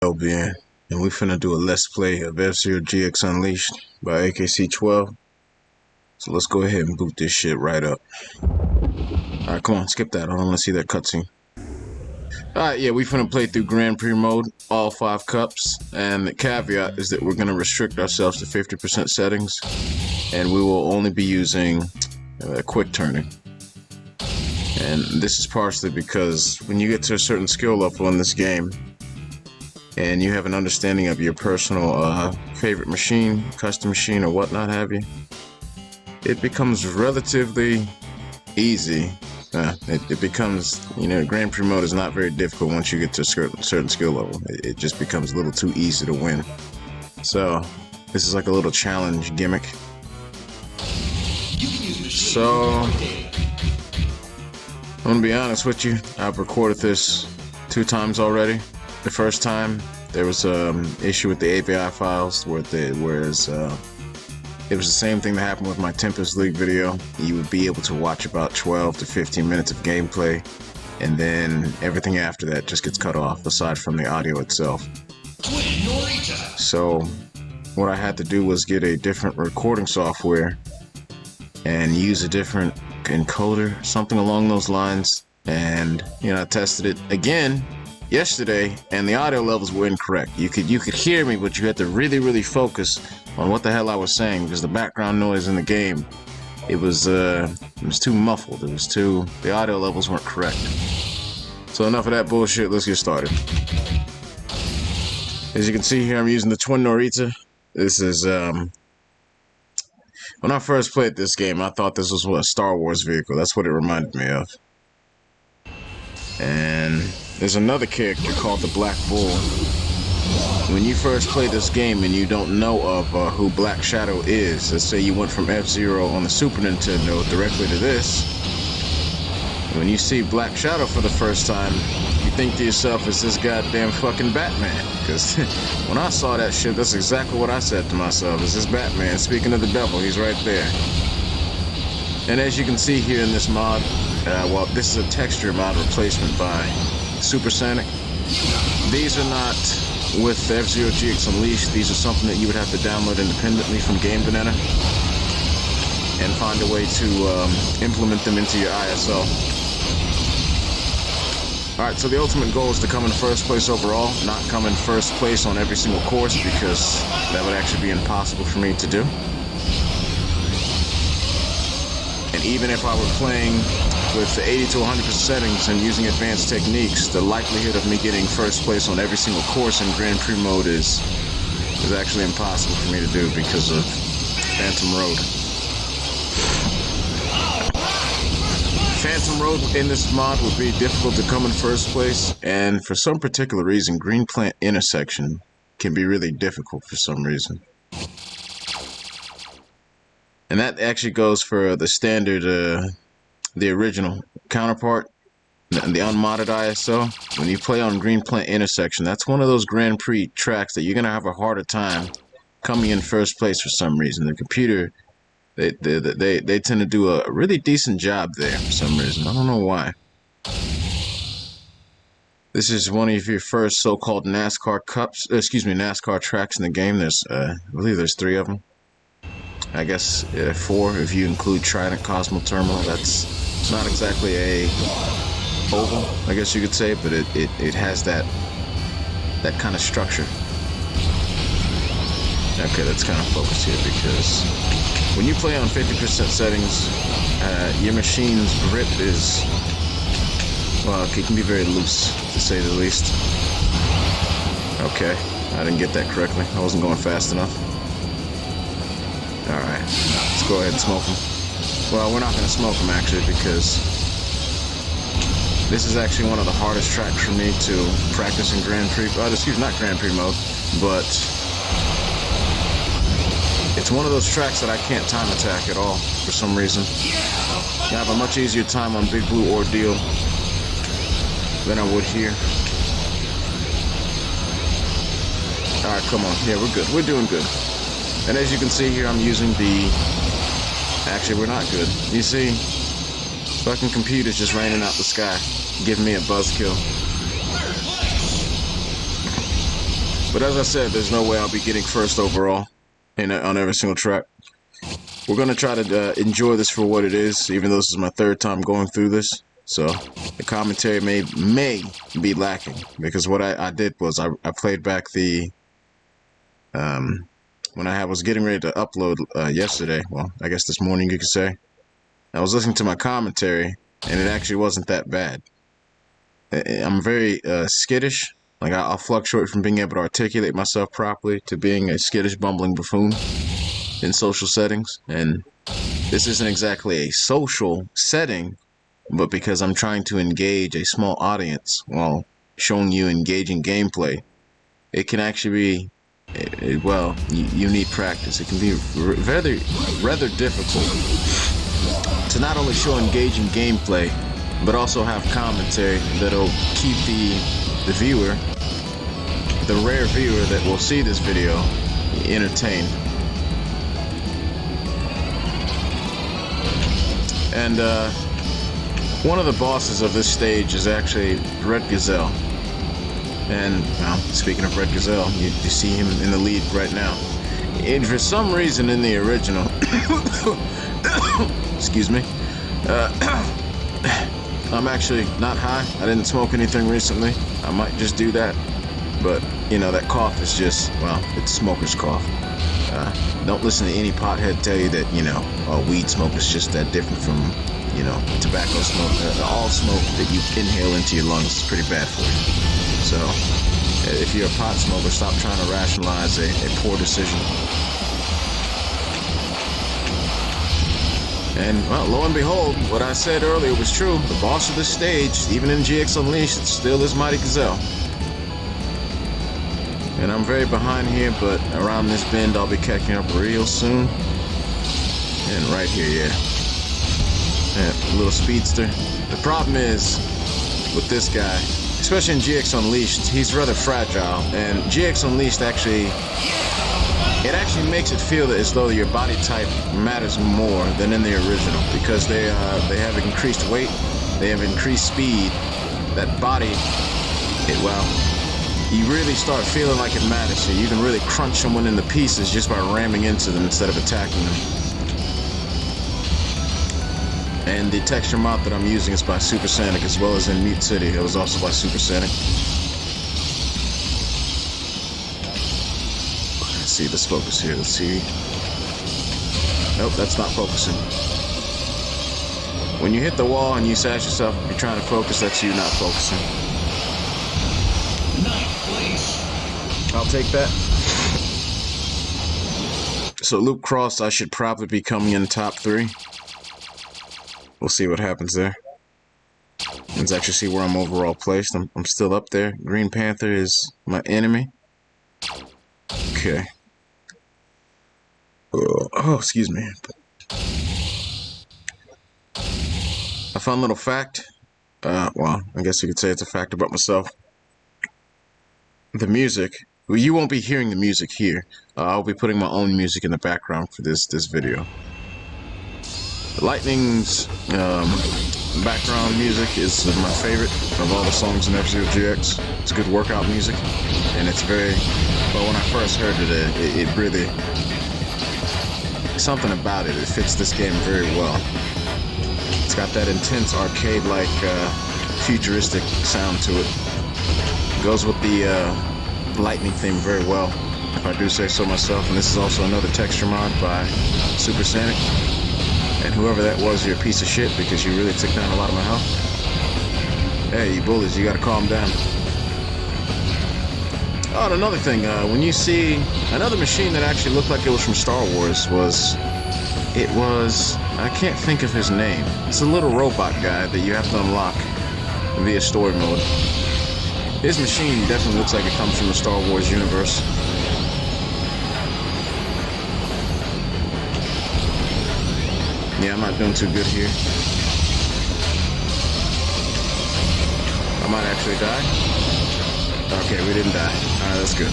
Mr.LBN, and we finna do a let's play of F-Zero GX Unleashed by AKC12. So let's go ahead and boot this shit right up. Alright, come on, skip that. I don't want to see that cutscene. Alright, yeah, we finna play through Grand Prix mode, all 5 cups, and the caveat is that we're gonna restrict ourselves to 50% settings, and we will only be using quick turning. And this is partially because when you get to a certain skill level in this game, and you have an understanding of your personal favorite machine, custom machine, or whatnot have you, it becomes relatively easy. It becomes, you know, Grand Prix mode is not very difficult once you get to a certain skill level. It just becomes a little too easy to win. So, this is like a little challenge gimmick. So, I'm gonna be honest with you, I've recorded this 2 times already. The first time, there was an issue with the AVI files it was the same thing that happened with my Tempest League video. You would be able to watch about 12 to 15 minutes of gameplay, and then everything after that just gets cut off, aside from the audio itself. So, what I had to do was get a different recording software and use a different encoder, something along those lines, and, you know, I tested it again yesterday, and the audio levels were incorrect. You could hear me, but you had to really focus on what the hell I was saying, because the background noise in the game, it was too muffled. The audio levels weren't correct. So enough of that bullshit, let's get started. As you can see here, I'm using the Twin Norita. This is, when I first played this game, I thought this was a Star Wars vehicle. That's what it reminded me of. And there's another character called the Black Bull. When you first play this game and you don't know of who Black Shadow is, let's say you went from F-Zero on the Super Nintendo directly to this, when you see Black Shadow for the first time, you think to yourself, is this goddamn fucking Batman? Because when I saw that shit, that's exactly what I said to myself, is this Batman? Speaking of the devil, he's right there. And as you can see here in this mod, well, this is a texture mod replacement by Supersonic. These are not with F-Zero GX Unleashed. These are something that you would have to download independently from Game Banana and find a way to implement them into your ISO. Alright, so the ultimate goal is to come in first place overall, not come in first place on every single course, because that would actually be impossible for me to do. And even if I were playing with the 80 to 100% settings and using advanced techniques, the likelihood of me getting first place on every single course in Grand Prix mode is actually impossible for me to do because of Phantom Road. Phantom Road in this mod would be difficult to come in first place, and for some particular reason, Green Plant Intersection can be really difficult for some reason. And that actually goes for the standard, the original counterpart, the unmodded ISO. When you play on Green Plant Intersection, that's one of those Grand Prix tracks that you're gonna have a harder time coming in first place for some reason. The computer, they tend to do a really decent job there for some reason. I don't know why. This is one of your first so-called NASCAR NASCAR tracks in the game. There's, I believe there's 3 of them. I guess 4 if you include Trident Cosmo Terminal. That's not exactly a oval, I guess you could say, but it has that kind of structure. Okay, let's kind of focus here, because when you play on 50% settings, your machine's grip is, well, it can be very loose, to say the least. Okay, I didn't get that correctly. I wasn't going fast enough. Alright, let's go ahead and smoke them. Well, we're not going to smoke them, actually, because this is actually one of the hardest tracks for me to practice in Grand Prix. Not Grand Prix mode, but it's one of those tracks that I can't time attack at all, for some reason. I have a much easier time on Big Blue Ordeal than I would here. Alright, come on. Yeah, we're good. We're doing good. And as you can see here, I'm using the... Actually, we're not good. You see, fucking computer's just raining out the sky, giving me a buzzkill. But as I said, there's no way I'll be getting first overall on every single track. We're going to try to enjoy this for what it is, even though this is my third time going through this. So the commentary may be lacking, because what I did was I played back the when I was getting ready to upload yesterday. Well, I guess this morning you could say. I was listening to my commentary, and it actually wasn't that bad. I'm very skittish. Like I'll fluctuate from being able to articulate myself properly to being a skittish, bumbling buffoon in social settings. And this isn't exactly a social setting, but because I'm trying to engage a small audience while showing you engaging gameplay, it can actually be, well, you need practice. It can be rather difficult to not only show engaging gameplay, but also have commentary that'll keep the viewer, the rare viewer that will see this video, entertained. And one of the bosses of this stage is actually Red Gazelle. And well, speaking of Red Gazelle, you see him in the lead right now. And for some reason in the original, excuse me, I'm actually not high. I didn't smoke anything recently. I might just do that. But, you know, that cough is just, well, it's smoker's cough. Don't listen to any pothead tell you that, you know, weed smoke is just that different from, you know, tobacco smoke. All smoke that you inhale into your lungs is pretty bad for you. So, if you're a pot smoker, stop trying to rationalize a poor decision. And, well, lo and behold, what I said earlier was true. The boss of this stage, even in GX Unleashed, still is Mighty Gazelle. And I'm very behind here, but around this bend, I'll be catching up real soon. And right here, yeah, a little speedster. The problem is, with this guy, especially in GX Unleashed, he's rather fragile. And GX Unleashed actually makes it feel as though your body type matters more than in the original, because they have increased weight, they have increased speed. That body, you really start feeling like it matters. So you can really crunch someone into pieces just by ramming into them instead of attacking them. And the texture mod that I'm using is by Supersonic, as well as in Mute City. It was also by Supersonic. Let's see, let's focus here. Let's see. Nope, that's not focusing. When you hit the wall and you sash yourself, if you're trying to focus, that's you not focusing. I'll take that. So Loop Cross, I should probably be coming in top 3. We'll see what happens there. Let's actually see where I'm overall placed. I'm still up there. Green Panther is my enemy. Okay. Oh, excuse me. I found a little fact. Well, I guess you could say it's a fact about myself. The music. Well, you won't be hearing the music here. I'll be putting my own music in the background for this video. Lightning's background music is my favorite of all the songs in F-Zero GX. It's good workout music, and it's very, well, when I first heard it, it really, something about it fits this game very well. It's got that intense arcade-like futuristic sound to it. Goes with the lightning theme very well, if I do say so myself. And this is also another texture mod by Supersonic. And whoever that was, you're a piece of shit, because you really took down a lot of my health. Hey, you bullies, you gotta calm down. Oh, and another thing, when you see another machine that actually looked like it was from Star Wars, it was, I can't think of his name. It's a little robot guy that you have to unlock via story mode. His machine definitely looks like it comes from the Star Wars universe. Yeah, I'm not doing too good here. I might actually die. Okay, we didn't die. Alright, that's good.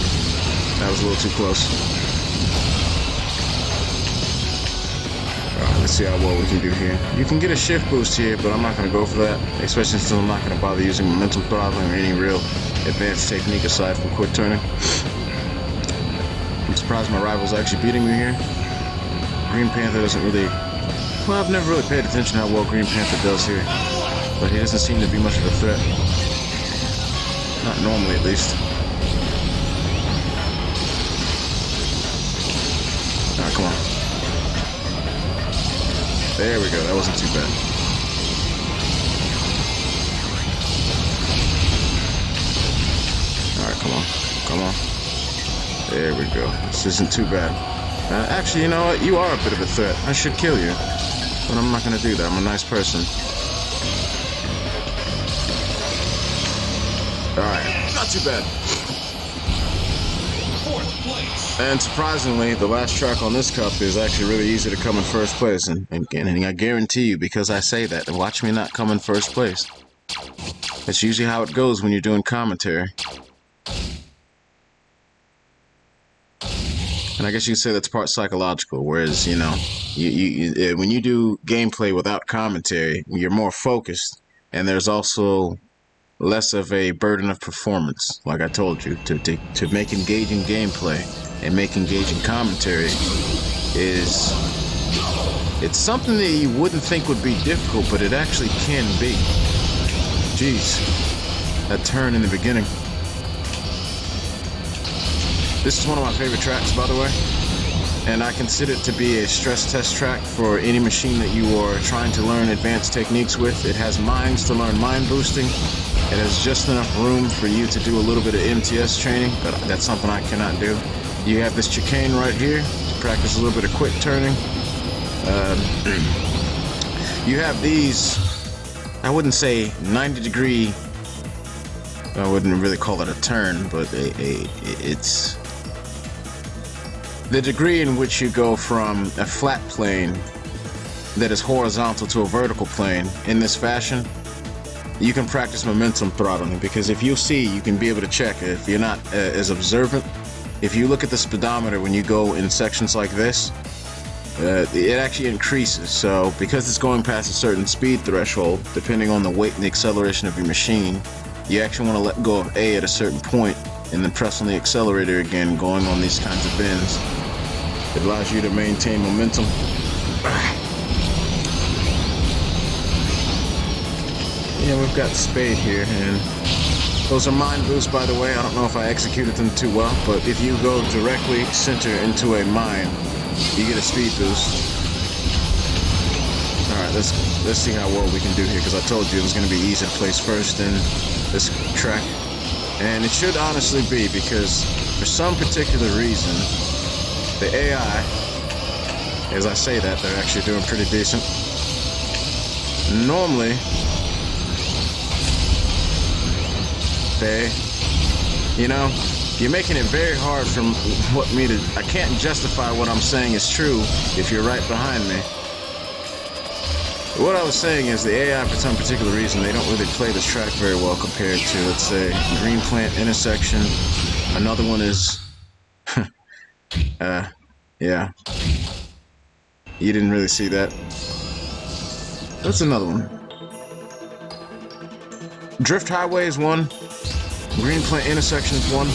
That was a little too close. Alright, let's see how well we can do here. You can get a shift boost here, but I'm not going to go for that. Especially since I'm not going to bother using momentum throttling or any real advanced technique aside from quick turning. I'm surprised my rival's actually beating me here. Green Panther doesn't really... Well, I've never really paid attention to how well Green Panther does here. But he doesn't seem to be much of a threat. Not normally, at least. Alright, come on. There we go. That wasn't too bad. Alright, come on. Come on. There we go. This isn't too bad. Actually, you know what? You are a bit of a threat. I should kill you. But I'm not going to do that. I'm a nice person. Alright. Not too bad. And surprisingly, the last track on this cup is actually really easy to come in first place. And I guarantee you, because I say that, watch me not come in first place. That's usually how it goes when you're doing commentary. And I guess you could say that's part psychological, whereas, you know, when you do gameplay without commentary, you're more focused, and there's also less of a burden of performance. Like I told you, to make engaging gameplay and make engaging commentary it's something that you wouldn't think would be difficult, but it actually can be. Jeez, that turn in the beginning. This is one of my favorite tracks, by the way, and I consider it to be a stress test track for any machine that you are trying to learn advanced techniques with. It has mines to learn mine boosting. It has just enough room for you to do a little bit of MTS training, but that's something I cannot do. You have this chicane right here to practice a little bit of quick turning. You have these, I wouldn't say 90-degree, I wouldn't really call it a turn, but it's the degree in which you go from a flat plane that is horizontal to a vertical plane in this fashion. You can practice momentum throttling, because if you see, you can be able to check if you're not as observant. If you look at the speedometer when you go in sections like this, it actually increases. So because it's going past a certain speed threshold, depending on the weight and the acceleration of your machine, you actually want to let go of A at a certain point and then press on the accelerator again, going on these kinds of bends. It allows you to maintain momentum. Yeah, we've got Spade here, and those are mine boosts, by the way. I don't know if I executed them too well, but if you go directly center into a mine, you get a speed boost. Alright, let's see how well we can do here, because I told you it was going to be easy to place first in this track. And it should honestly be, because for some particular reason, the AI, as I say that, they're actually doing pretty decent. Normally, you know, you're making it very hard for I can't justify what I'm saying is true if you're right behind me. What I was saying is the AI, for some particular reason, they don't really play this track very well compared to, let's say, Green Plant Intersection. Another one is, yeah. You didn't really see that. What's another one? Drift Highway is one. Green Plant Intersection is one.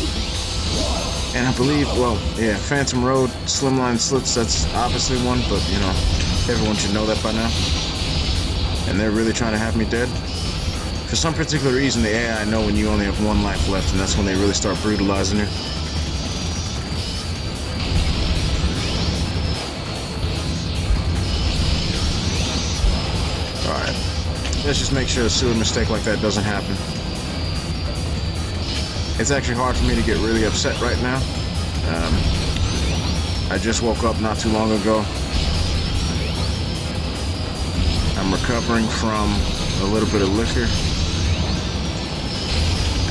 And I believe, well, yeah, Phantom Road, Slimline Slits, that's obviously one, but, you know, everyone should know that by now. And they're really trying to have me dead. For some particular reason, the AI know when you only have one life left, and that's when they really start brutalizing you. Alright. Let's just make sure a sewer mistake like that doesn't happen. It's actually hard for me to get really upset right now. I just woke up not too long ago. I'm recovering from a little bit of liquor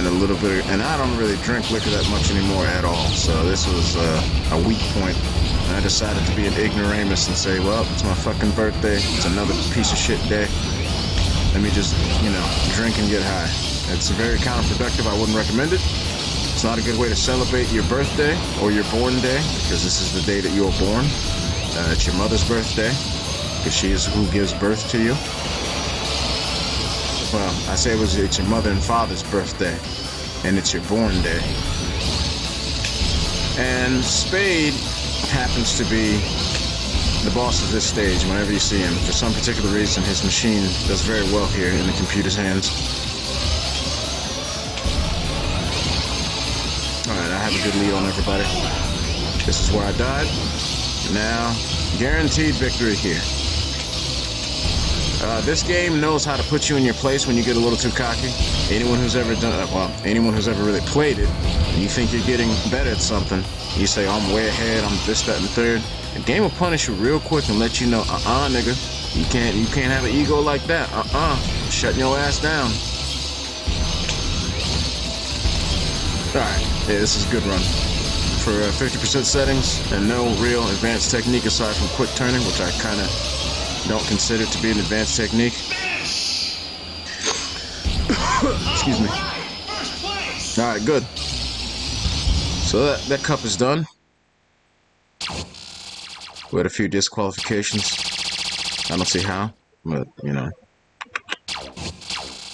and I don't really drink liquor that much anymore at all. So this was a weak point. And I decided to be an ignoramus and say, well, it's my fucking birthday. It's another piece of shit day. Let me just, you know, drink and get high. It's very counterproductive. I wouldn't recommend it. It's not a good way to celebrate your birthday or your born day, because this is the day that you were born. It's your mother's birthday, because she is who gives birth to you. Well, I say it's your mother and father's birthday, and it's your born day. And Spade happens to be the boss of this stage whenever you see him. For some particular reason, his machine does very well here in the computer's hands. Alright, I have a good lead on everybody. This is where I died. Now, guaranteed victory here. This game knows how to put you in your place when you get a little too cocky. Anyone who's ever done, anyone who's ever really played it, and you think you're getting better at something, you say, I'm way ahead, I'm this, that, and third. The game will punish you real quick and let you know, nigga, you can't have an ego like that. Shutting your ass down. Alright, yeah, this is a good run. For 50% settings and no real advanced technique aside from quick turning, which I kind of don't consider to be an advanced technique. Excuse me. Alright, good. So that cup is done. We had a few disqualifications. I don't see how, but, you know.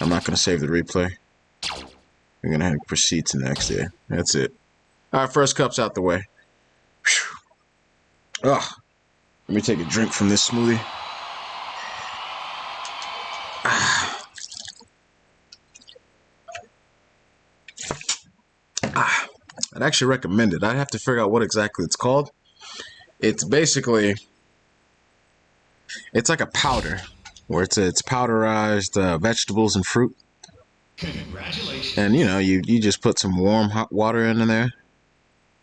I'm not going to save the replay. We're going to proceed to next, yeah. That's it. Alright, first cup's out the way. Ugh. Let me take a drink from this smoothie. I'd actually recommend it. I'd have to figure out what exactly it's called. It's basically, it's like a powder, where it's powderized vegetables and fruit. Congratulations. And you know, you just put some warm hot water in there,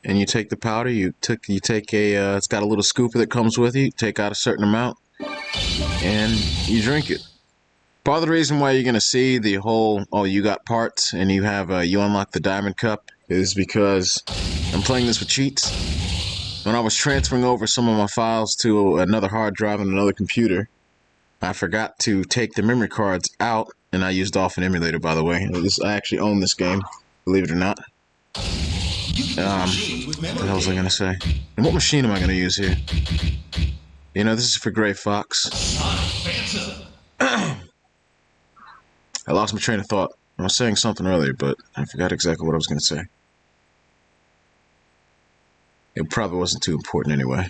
and you take the powder. You take a it's got a little scooper that comes with you. Take out a certain amount, and you drink it. Part of the reason why you're gonna see the whole you got parts and you have you unlock the diamond cup is because I'm playing this with cheats. When I was transferring over some of my files to another hard drive on another computer, I forgot to take the memory cards out, and I used off an emulator, by the way. I actually own this game, believe it or not. What the hell was I gonna say? And what machine am I gonna use here? You know, this is for Gray Fox. I lost my train of thought. I was saying something earlier, but I forgot exactly what I was gonna say. It probably wasn't too important anyway.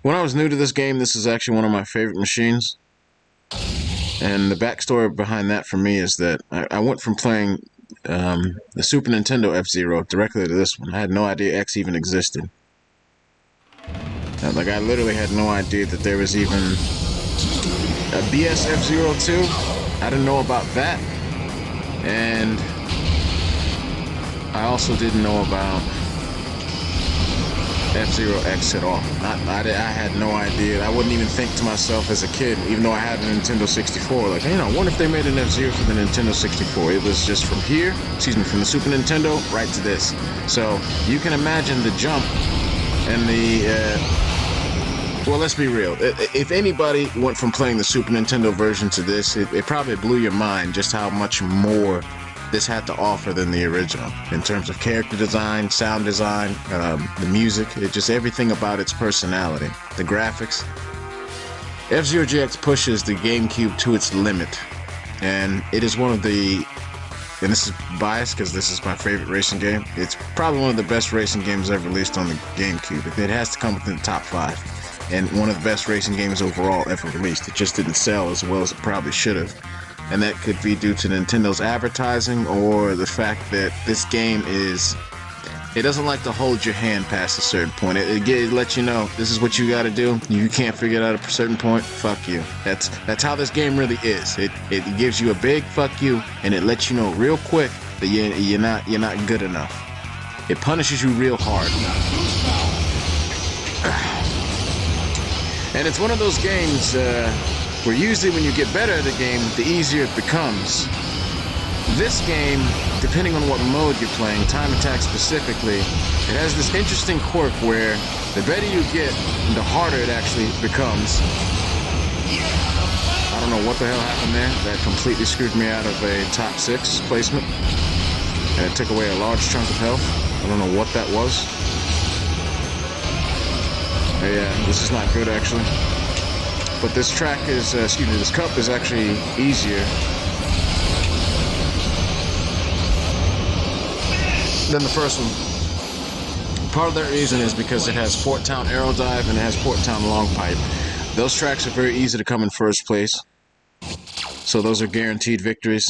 When I was new to this game, this is actually one of my favorite machines. And the backstory behind that for me is that I went from playing the Super Nintendo F-Zero directly to this one. I had no idea X even existed. Like, I literally had no idea that there was even a BS F-Zero 2. I didn't know about that. And I also didn't know about F-Zero X at all. I had no idea. I wouldn't even think to myself as a kid, even though I had a Nintendo 64, like, you know, I wonder if they made an F-Zero for the Nintendo 64. It was just from here, from the Super Nintendo right to this. So you can imagine the jump and the, well, let's be real. If anybody went from playing the Super Nintendo version to this, it probably blew your mind just how much more this had to offer than the original in terms of character design, sound design, the music, just everything about its personality, the graphics. F-Zero GX pushes the GameCube to its limit, and it is one of the, and this is biased because this is my favorite racing game, it's probably one of the best racing games ever released on the GameCube. It has to come within the top 5, and one of the best racing games overall ever released. It just didn't sell as well as it probably should have. And that could be due to Nintendo's advertising or the fact that this game it doesn't like to hold your hand past a certain point. It lets you know, this is what you gotta do. You can't figure it out at a certain point, fuck you. That's how this game really is. It gives you a big fuck you, and it lets you know real quick that you're not good enough. It punishes you real hard. And it's one of those games where usually when you get better at a game, the easier it becomes. This game, depending on what mode you're playing, Time Attack specifically, it has this interesting quirk where the better you get, the harder it actually becomes. I don't know what the hell happened there. That completely screwed me out of a top 6 placement. And it took away a large chunk of health. I don't know what that was. Yeah, this is not good actually. But this track is, this cup is actually easier. than the first one. Part of that reason is because it has Port Town Aero Dive and it has Port Town Long Pipe. Those tracks are very easy to come in first place. So those are guaranteed victories.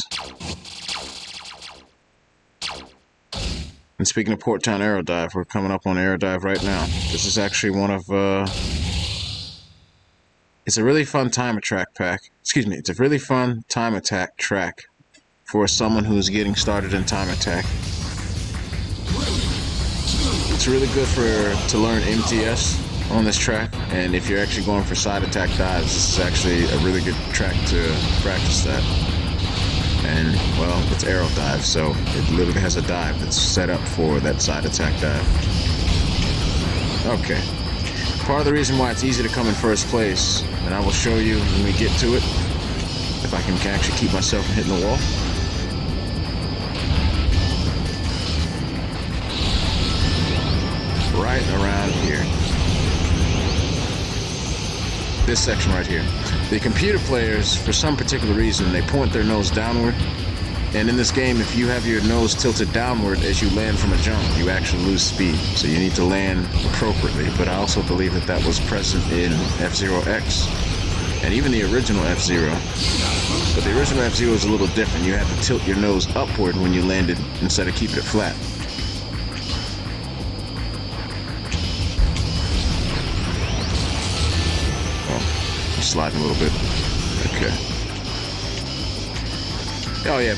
And speaking of Port Town Aero Dive, we're coming up on Aero Dive right now. This is actually one of, it's a really fun time attack pack. Excuse me, it's a really fun time attack track for someone who's getting started in time attack. It's really good to learn MTS on this track, and if you're actually going for side attack dives, this is actually a really good track to practice that. And, well, it's aero dive, so it literally has a dive that's set up for that side attack dive. Okay. Part of the reason why it's easy to come in first place, and I will show you when we get to it, if I can actually keep myself from hitting the wall. Right around here. This section right here. The computer players, for some particular reason, they point their nose downward. And in this game, if you have your nose tilted downward as you land from a jump, you actually lose speed. So you need to land appropriately. But I also believe that that was present in F-Zero X and even the original F-Zero. But the original F-Zero is a little different. You had to tilt your nose upward when you landed instead of keeping it flat. Sliding a little bit. Okay. Oh yeah,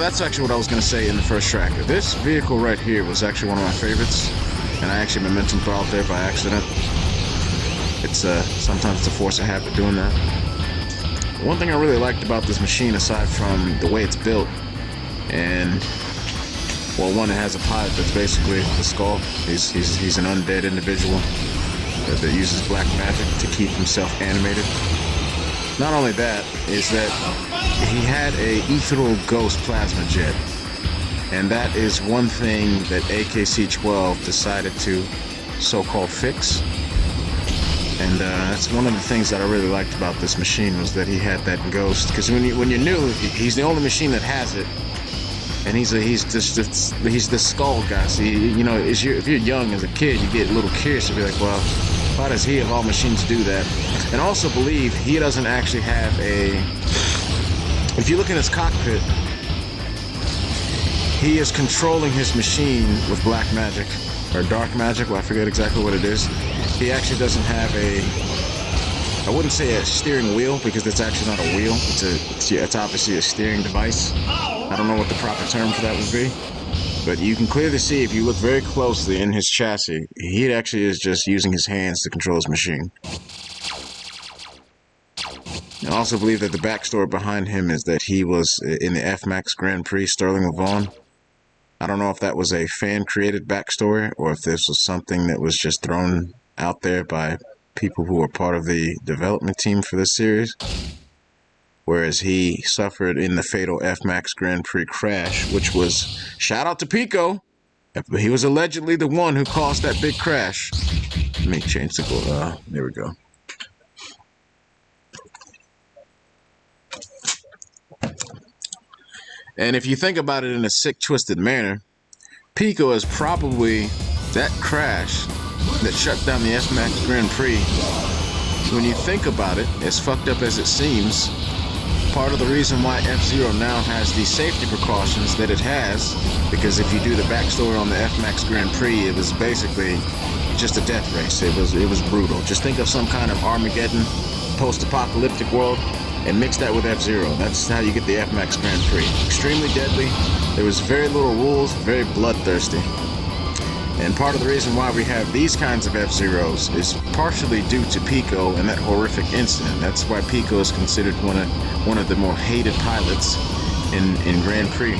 that's actually what I was gonna say in the first track. This vehicle right here was actually one of my favorites, and I actually momentum throttled there by accident. It's sometimes it's a force of habit doing that. One thing I really liked about this machine, aside from the way it's built, and well, one, it has a pilot that's basically the skull. He's an undead individual that uses black magic to keep himself animated. Not only that, is that he had a ethereal ghost plasma jet. And that is one thing that AKC-12 decided to so-called fix. And that's one of the things that I really liked about this machine, was that he had that ghost. Because when you're new, he's the only machine that has it. And he's the skull guy. So if you're young as a kid, you get a little curious to be like, well, why does he of all machines do that? And also believe he doesn't actually have a... If you look in his cockpit, he is controlling his machine with black magic, or dark magic, well, I forget exactly what it is. He actually doesn't have I wouldn't say a steering wheel, because it's actually not a wheel. It's obviously a steering device. I don't know what the proper term for that would be. But you can clearly see, if you look very closely in his chassis, he actually is just using his hands to control his machine. I also believe that the backstory behind him is that he was in the F-Max Grand Prix Sterling with Vaughn. I don't know if that was a fan-created backstory, or if this was something that was just thrown out there by people who were part of the development team for this series. Whereas he suffered in the fatal F-Max Grand Prix crash, which was, shout out to Pico, he was allegedly the one who caused that big crash. Let me change the goal. There we go. And if you think about it in a sick, twisted manner, Pico is probably that crash that shut down the F-Max Grand Prix. When you think about it, as fucked up as it seems, part of the reason why F-Zero now has the safety precautions that it has, because if you do the backstory on the F-Max Grand Prix, it was basically just a death race. It was brutal. Just think of some kind of Armageddon, post-apocalyptic world, and mix that with F-Zero. That's how you get the F-Max Grand Prix. Extremely deadly. There was very little rules, very bloodthirsty. And part of the reason why we have these kinds of F-Zeros is partially due to Pico and that horrific incident. That's why Pico is considered one of the more hated pilots in Grand Prix.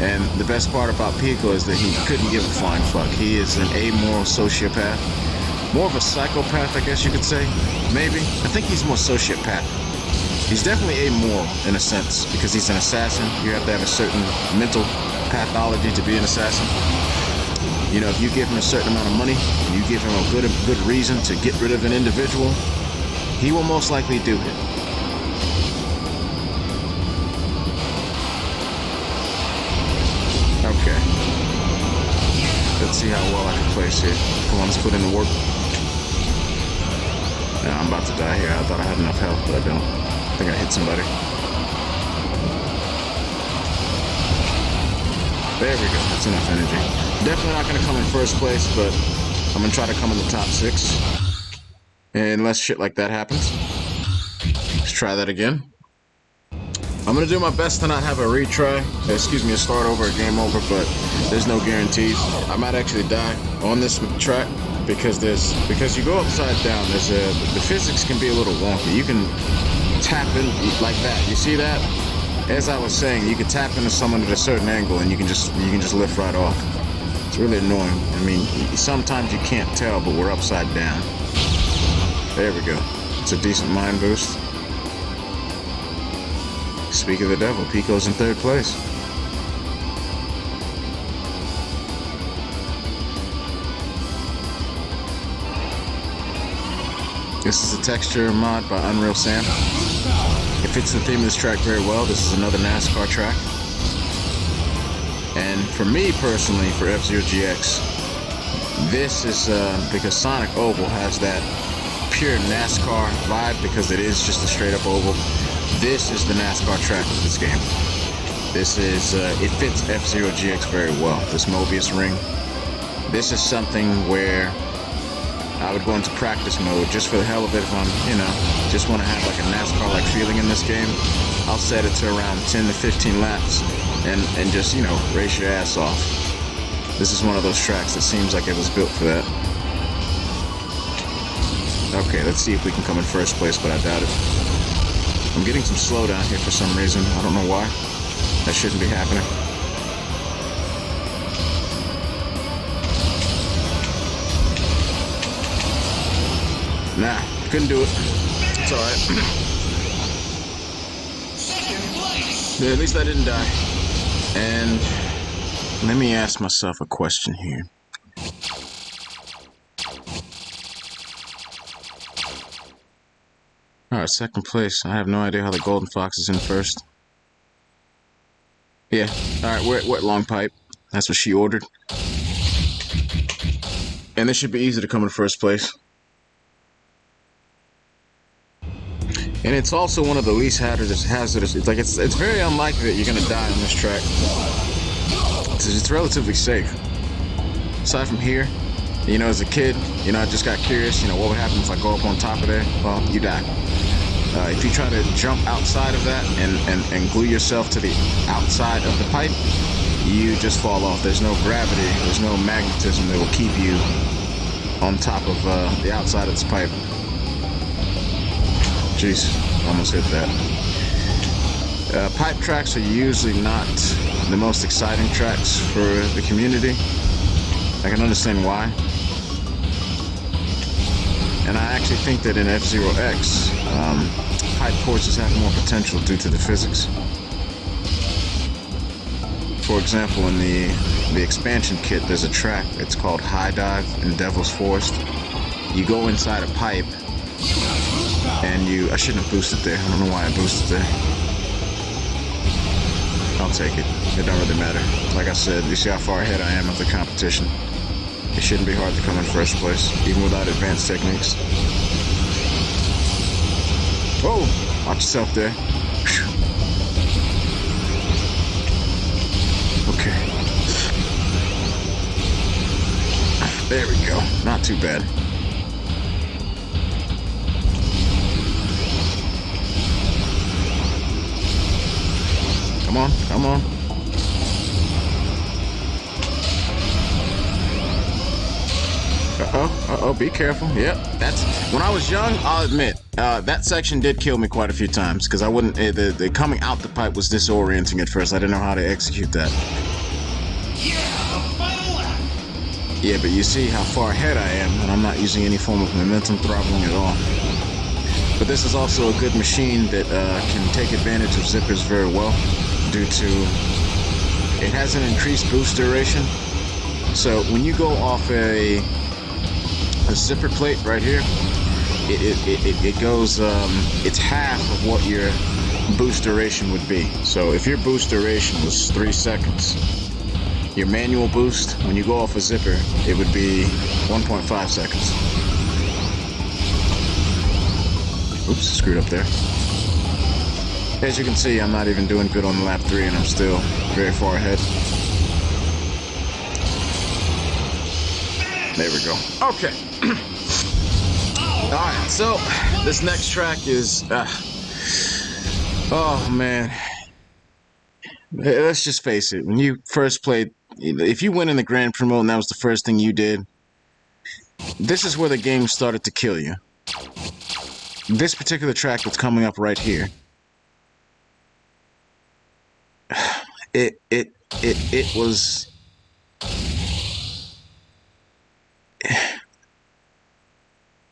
And the best part about Pico is that he couldn't give a flying fuck. He is an amoral sociopath. More of a psychopath, I guess you could say. Maybe. I think he's more sociopath. He's definitely amoral in a sense, because he's an assassin. You have to have a certain mental pathology to be an assassin. You know, if you give him a certain amount of money, you give him a good reason to get rid of an individual, he will most likely do it. Okay. Let's see how well I can place here. Come on, let's put in the work. Nah, I'm about to die here. I thought I had enough health, but I don't. I think I hit somebody. There we go. That's enough energy. Definitely not going to come in first place, but I'm going to try to come in the top 6. Unless shit like that happens. Let's try that again. I'm going to do my best to not have a retry. Excuse me, a start over, a game over, but there's no guarantees. I might actually die on this track because you go upside down. The physics can be a little wonky. You can tap in like that. You see that? As I was saying, you can tap into someone at a certain angle and you can just lift right off. It's really annoying. I mean, sometimes you can't tell, but we're upside down. There we go. It's a decent mind boost. Speak of the devil, Pico's in 3rd place. This is a texture mod by Unreal Sam. It fits the theme of this track very well. This is another NASCAR track. And for me personally, for F-Zero GX, this is because Sonic Oval has that pure NASCAR vibe because it is just a straight up oval. This is the NASCAR track of this game. This is, it fits F-Zero GX very well. This Mobius ring. This is something where I would go into practice mode just for the hell of it. If I'm, just want to have like a NASCAR-like feeling in this game, I'll set it to around 10 to 15 laps and just, race your ass off. This is one of those tracks that seems like it was built for that. Okay, let's see if we can come in first place, but I doubt it. I'm getting some slowdown here for some reason. I don't know why. That shouldn't be happening. Nah, couldn't do it. It's alright. Yeah, at least I didn't die. And let me ask myself a question here. Alright, 2nd place. I have no idea how the Golden Fox is in 1st. Yeah, alright, wet long pipe. That's what she ordered. And this should be easy to come in 1st place. And it's also one of the least hazardous. It's like it's very unlikely that you're gonna die on this track. It's relatively safe. Aside from here, as a kid, I just got curious. What would happen if I go up on top of there? Well, you die. If you try to jump outside of that and glue yourself to the outside of the pipe, you just fall off. There's no gravity. There's no magnetism that will keep you on top of the outside of this pipe. Jeez, almost hit that. Pipe tracks are usually not the most exciting tracks for the community. I can understand why. And I actually think that in F-Zero X, pipe courses have more potential due to the physics. For example, in the expansion kit, there's a track. It's called High Dive in Devil's Forest. You go inside a pipe, and I shouldn't have boosted there. I don't know why I boosted there. I'll take it. It don't really matter. Like I said, you see how far ahead I am of the competition. It shouldn't be hard to come in 1st place, even without advanced techniques. Whoa! Watch yourself there. Whew. Okay. There we go. Not too bad. Come on, come on. Uh-oh, be careful. Yep, that's... When I was young, I'll admit, that section did kill me quite a few times, because I wouldn't... The coming out the pipe was disorienting at first. I didn't know how to execute that. Yeah, but you see how far ahead I am, and I'm not using any form of momentum throttling at all. But this is also a good machine that can take advantage of zippers very well, due to... It has an increased boost duration. So when you go off a zipper plate right here, it goes, it's half of what your boost duration would be. So if your boost duration was 3 seconds, your manual boost, when you go off a zipper, it would be 1.5 seconds. Oops, screwed up there. As you can see, I'm not even doing good on lap 3, and I'm still very far ahead. There we go. Okay. Alright, so this next track is... oh, man. Let's just face it. When you first played... If you went in the Grand Prix mode and that was the first thing you did, this is where the game started to kill you. This particular track that's coming up right here. It was...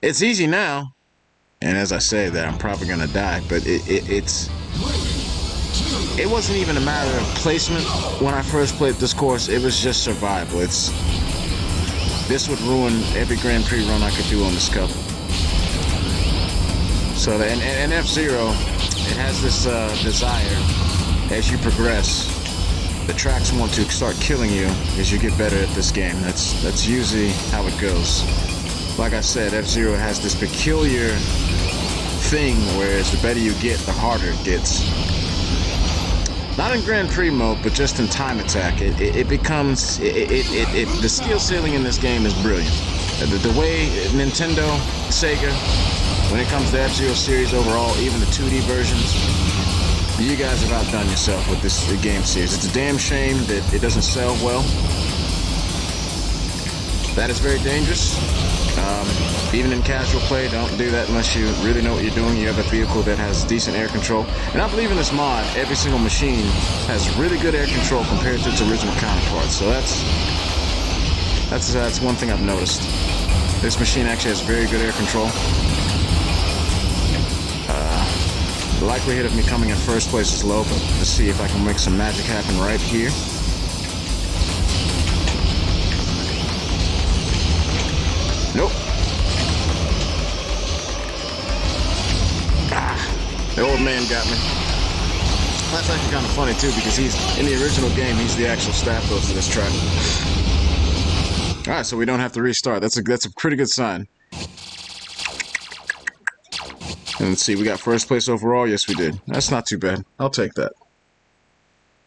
It's easy now, and as I say that, I'm probably gonna die, but it wasn't even a matter of placement when I first played this course. It was just survival. This would ruin every Grand Prix run I could do on this cup. So, and F-Zero, it has this desire, as you progress, the tracks want to start killing you as you get better at this game. That's usually how it goes. Like I said, F-Zero has this peculiar thing, whereas the better you get, the harder it gets. Not in Grand Prix mode, but just in time attack. The skill ceiling in this game is brilliant. The way Nintendo, Sega, when it comes to F-Zero series overall, even the 2D versions, you guys have outdone yourself with this game series. It's a damn shame that it doesn't sell well. That is very dangerous. Even in casual play, don't do that unless you really know what you're doing. You have a vehicle that has decent air control. And I believe in this mod, every single machine has really good air control compared to its original counterparts. So that's one thing I've noticed. This machine actually has very good air control. The likelihood of me coming in first place is low, but let's see if I can make some magic happen right here. Nope. The old man got me. That's actually kind of funny too, because he's in the original game. He's the actual staff host of this track. All right, so we don't have to restart. That's a pretty good sign. And let's see, we got first place overall. Yes, we did. That's not too bad. I'll take that.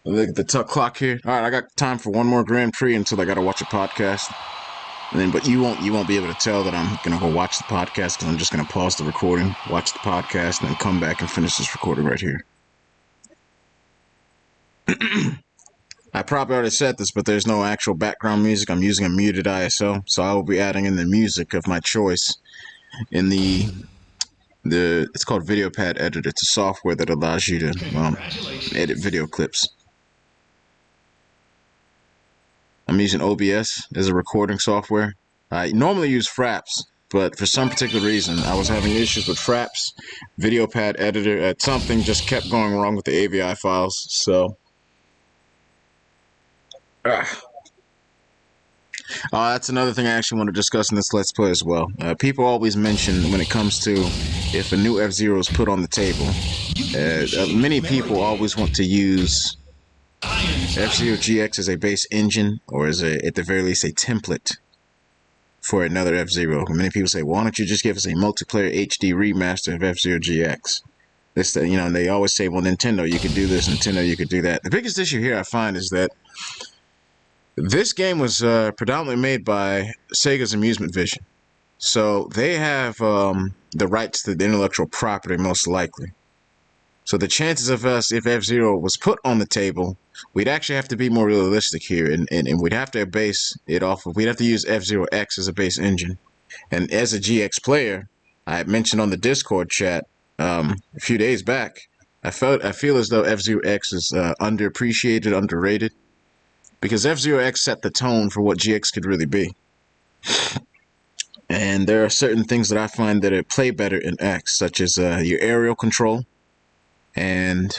Look at the clock here. All right, I got time for one more Grand Prix until I got to watch a podcast. And then, but you won't be able to tell that I'm gonna go watch the podcast, because I'm just gonna pause the recording, watch the podcast, and then come back and finish this recording right here. I probably already said this, but there's no actual background music. I'm using a muted ISO, so I will be adding in the music of my choice in it's called Video Pad Editor. It's a software that allows you to edit video clips. I'm using OBS as a recording software. I normally use Fraps, but for some particular reason, I was having issues with Fraps, Video Pad Editor, something just kept going wrong with the AVI files, so... that's another thing I actually want to discuss in this Let's Play as well. People always mention when it comes to if a new F-Zero is put on the table, many people always want to use F-Zero GX as a base engine, or as at the very least a template for another F-Zero. Many people say, why don't you just give us a multiplayer HD remaster of F-Zero GX? They always say, well, Nintendo, you could do this, Nintendo, you could do that. The biggest issue here I find is that this game was predominantly made by Sega's Amusement Vision. So they have the rights to the intellectual property, most likely. So the chances of us, if F-Zero was put on the table, we'd actually have to be more realistic here, and we'd have to base it off of, we'd have to use F-Zero X as a base engine. And as a GX player, I mentioned on the Discord chat a few days back, I feel as though F-Zero X is underappreciated, underrated, because F-Zero X set the tone for what GX could really be. And there are certain things that I find that play better in X, such as your aerial control, and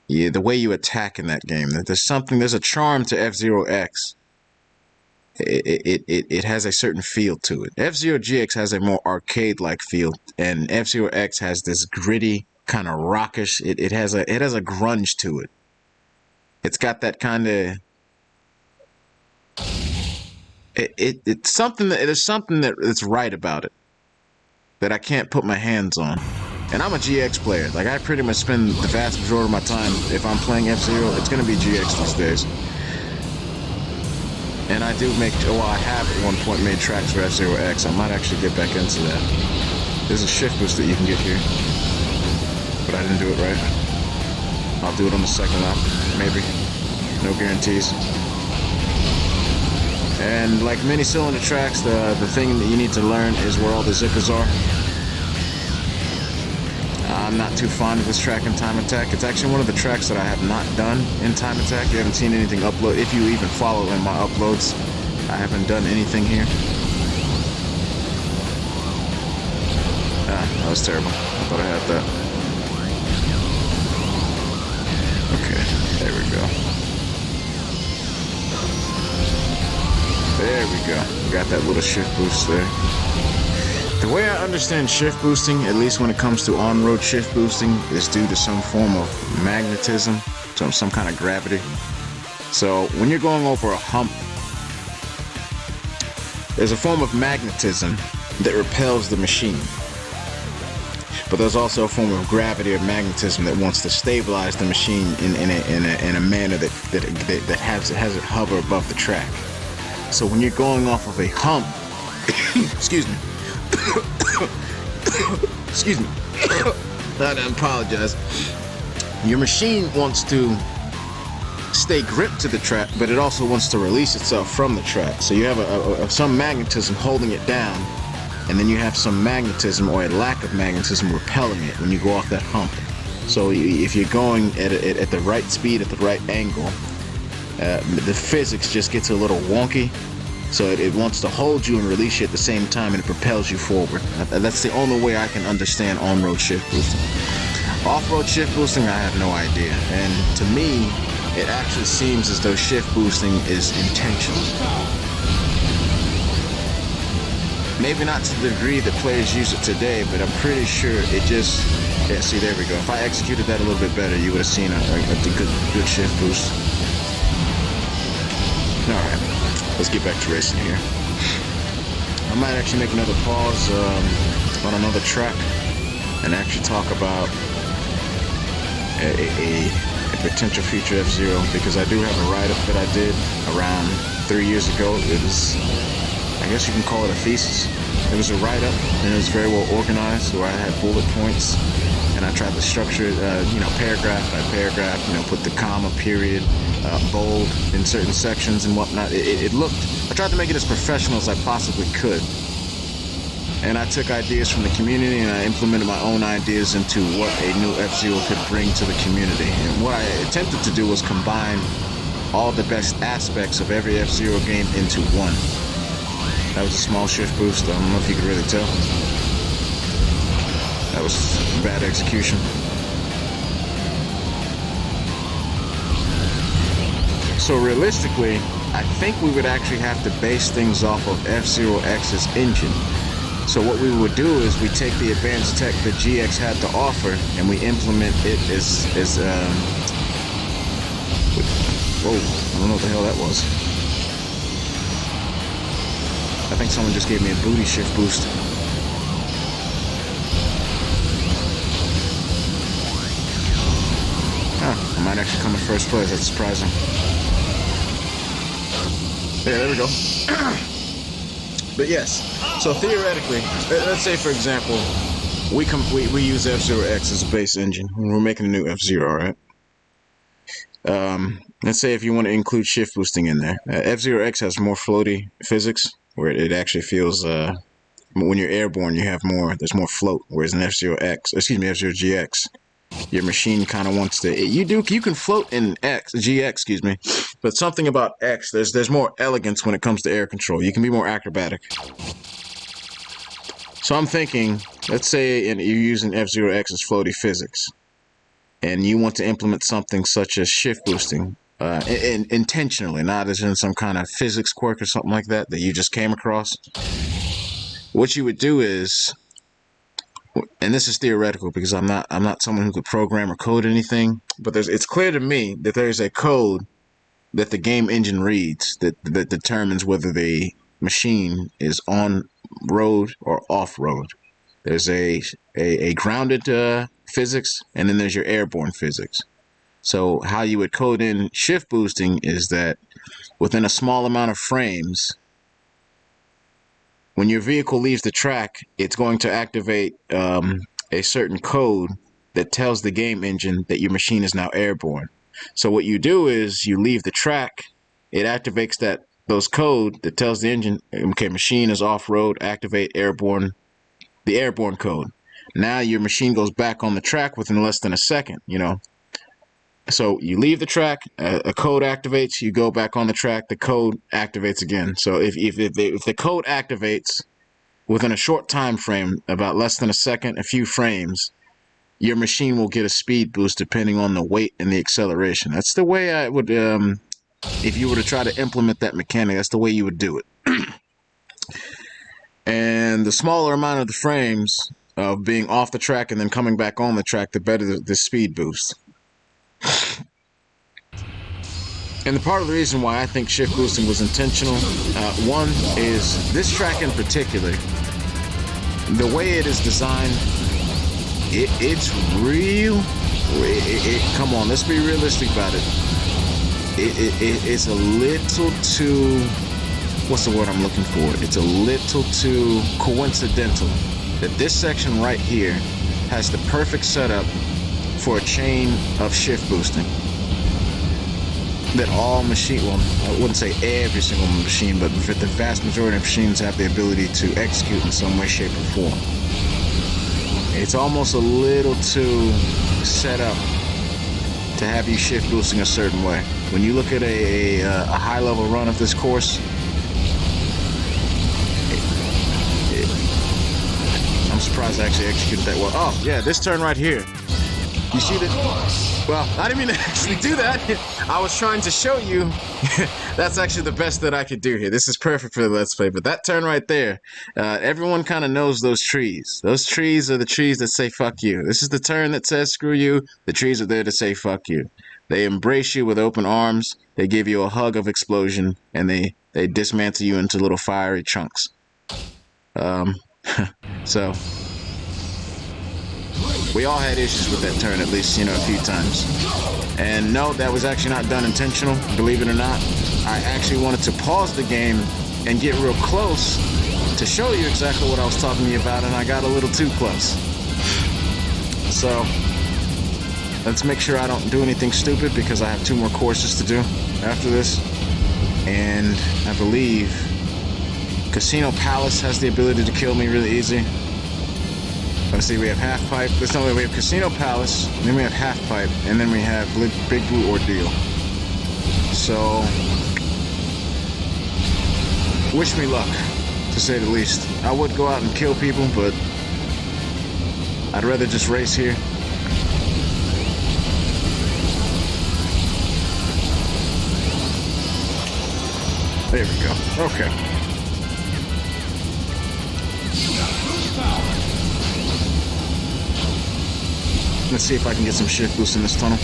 the way you attack in that game. There's a charm to F-Zero X. It has a certain feel to it. F-Zero GX has a more arcade-like feel, and F-Zero X has this gritty, kind of rockish. It has a grunge to it. It's got that kind of it's something that there's something that's right about it that I can't put my hands on. And I'm a GX player. Like, I pretty much spend the vast majority of my time, if I'm playing F-Zero, it's going to be GX these days. And I do make, well, I have at one point made tracks for F-Zero X. I might actually get back into that. There's a shift boost that you can get here. But I didn't do it right. I'll do it on the second lap, maybe. No guarantees. And like many cylinder tracks, the thing that you need to learn is where all the zippers are. I'm not too fond of this track in Time Attack. It's actually one of the tracks that I have not done in Time Attack. You haven't seen anything upload. If you even follow in my uploads, I haven't done anything here. That was terrible. I thought I had that. Okay, there we go. There we go. Got that little shift boost there. The way I understand shift boosting, at least when it comes to on-road shift boosting, is due to some form of magnetism, some kind of gravity. So when you're going over a hump, there's a form of magnetism that repels the machine. But there's also a form of gravity or magnetism that wants to stabilize the machine in a manner that has it hover above the track. So when you're going off of a hump, excuse me. Excuse me. I apologize. Your machine wants to stay gripped to the track, but it also wants to release itself from the track. So you have some magnetism holding it down, and then you have some magnetism or a lack of magnetism repelling it when you go off that hump. So if you're going at the right speed, at the right angle, the physics just gets a little wonky. So it wants to hold you and release you at the same time, and it propels you forward. That's the only way I can understand on-road shift boosting. Off-road shift boosting, I have no idea. And to me, it actually seems as though shift boosting is intentional. Maybe not to the degree that players use it today, but I'm pretty sure it just... Yeah, see, there we go. If I executed that a little bit better, you would have seen a good shift boost. Alright. Let's get back to racing here. I might actually make another pause on another track and actually talk about a potential future F-Zero, because I do have a write-up that I did around 3 years ago. It was, I guess you can call it a thesis. It was a write-up, and it was very well organized, where I had bullet points, and I tried to structure it, paragraph by paragraph, put the comma, period, bold in certain sections and whatnot. It looked, I tried to make it as professional as I possibly could. And I took ideas from the community and I implemented my own ideas into what a new F-Zero could bring to the community. And what I attempted to do was combine all the best aspects of every F-Zero game into one. That was a small shift boost. I don't know if you could really tell. That was bad execution. So realistically, I think we would actually have to base things off of F-Zero X's engine. So what we would do is we take the advanced tech that GX had to offer and we implement it as whoa, I don't know what the hell that was. I think someone just gave me a booty shift boost. I might actually come in first place. That's surprising. Yeah, there we go. But yes, so theoretically, let's say for example, we use F-Zero X as a base engine when we're making a new F-Zero, right? Let's say if you want to include shift boosting in there, F-Zero X has more floaty physics, where it actually feels when you're airborne, there's more float, whereas in F-Zero GX, your machine kind of wants to, you can float in GX, but something about X, there's more elegance when it comes to air control. You can be more acrobatic. So I'm thinking, let's say you're using F-Zero X's floaty physics, and you want to implement something such as shift boosting, intentionally, not as in some kind of physics quirk or something like that you just came across. What you would do is, and this is theoretical because I'm not someone who could program or code anything, but it's clear to me that there's a code that the game engine reads that determines whether the machine is on road or off road. There's a grounded physics, and then there's your airborne physics. So how you would code in shift boosting is that within a small amount of frames, when your vehicle leaves the track, it's going to activate a certain code that tells the game engine that your machine is now airborne. So what you do is you leave the track, it activates those code that tells the engine, okay, machine is off-road, activate airborne, the airborne code. Now your machine goes back on the track within less than a second, you know. So you leave the track, a code activates, you go back on the track, the code activates again. So if the code activates within a short time frame, about less than a second, a few frames, your machine will get a speed boost depending on the weight and the acceleration. That's the way I would, if you were to try to implement that mechanic, that's the way you would do it. And the smaller amount of the frames of being off the track and then coming back on the track, the better the speed boost. And the part of the reason why I think shift boosting was intentional, one is this track in particular, the way it is designed, it's real. Come on, let's be realistic about it. It's a little too, what's the word I'm looking for? It's a little too coincidental that this section right here has the perfect setup for a chain of shift boosting. That all machine, well, I wouldn't say every single machine, but the vast majority of machines have the ability to execute in some way, shape, or form. It's almost a little too set up to have you shift boosting a certain way. When you look at a high level run of this course, I'm surprised I actually executed that well. Oh yeah, this turn right here. You see that? Well, I didn't mean to actually do that. I was trying to show you. That's actually the best that I could do here. This is perfect for the Let's Play. But that turn right there, everyone kind of knows those trees. Those trees are the trees that say fuck you. This is the turn that says screw you. The trees are there to say fuck you. They embrace you with open arms. They give you a hug of explosion. And they dismantle you into little fiery chunks. So... we all had issues with that turn, at least, a few times. And no, that was actually not done intentional, believe it or not. I actually wanted to pause the game and get real close to show you exactly what I was talking to you about, and I got a little too close. So, let's make sure I don't do anything stupid, because I have 2 more courses to do after this. And I believe Casino Palace has the ability to kill me really easy. Let's see, we have Half Pipe. We have Casino Palace, then we have Half Pipe, and then we have Big Blue Ordeal. So, wish me luck, to say the least. I would go out and kill people, but I'd rather just race here. There we go. Okay. Let's see if I can get some shift boost in this tunnel.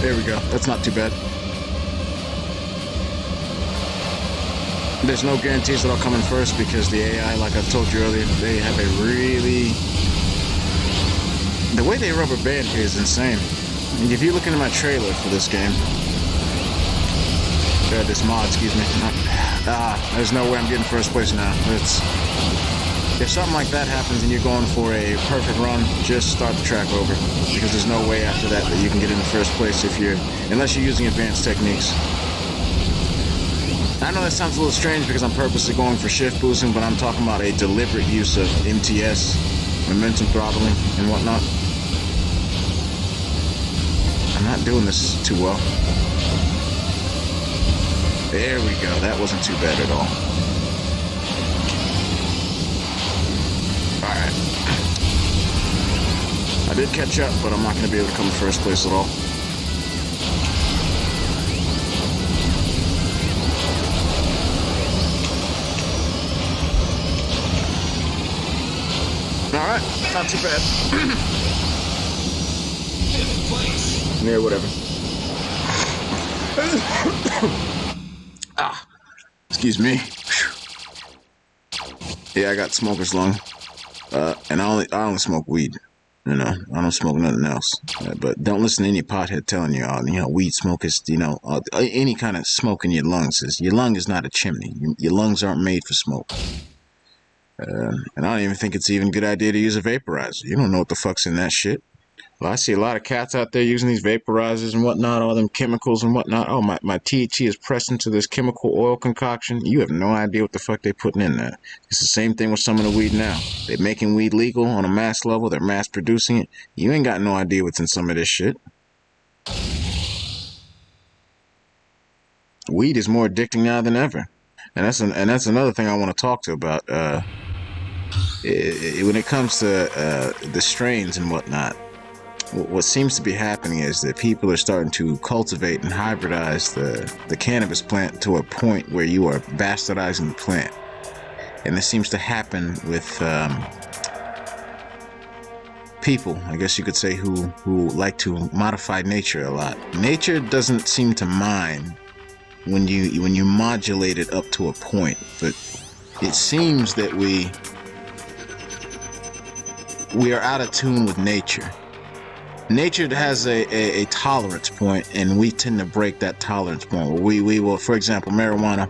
There we go. That's not too bad. There's no guarantees that I'll come in first because the AI, like I've told you earlier, they have a really... the way they rubber band here is insane. And if you look into my trailer for this game, this mod, excuse me. There's no way I'm getting first place now. If something like that happens and you're going for a perfect run, just start the track over, because there's no way after that you can get into first place unless you're using advanced techniques. I know that sounds a little strange because I'm purposely going for shift boosting, but I'm talking about a deliberate use of MTS, momentum throttling, and whatnot. I'm not doing this too well. There we go. That wasn't too bad at all. Alright. I did catch up, but I'm not going to be able to come in first place at all. Alright, not too bad. Yeah, whatever. Excuse me. Yeah, I got smoker's lung. And I only smoke weed. You know, I don't smoke nothing else. But don't listen to any pothead telling you, weed smoke is, any kind of smoke in your lungs. Your lung is not a chimney. Your lungs aren't made for smoke. And I don't even think it's even a good idea to use a vaporizer. You don't know what the fuck's in that shit. Well, I see a lot of cats out there using these vaporizers and whatnot, all them chemicals and whatnot. Oh, my THC is pressed into this chemical oil concoction. You have no idea what the fuck they're putting in there. It's the same thing with some of the weed now. They're making weed legal on a mass level. They're mass producing it. You ain't got no idea what's in some of this shit. Weed is more addicting now than ever. And that's another thing I want to talk to about. When it comes to the strains and whatnot, what seems to be happening is that people are starting to cultivate and hybridize the cannabis plant to a point where you are bastardizing the plant. And this seems to happen with people, I guess you could say, who like to modify nature a lot. Nature doesn't seem to mind when you modulate it up to a point, but it seems that we are out of tune with nature. Nature has a tolerance point, and we tend to break that tolerance point. We will, for example, marijuana.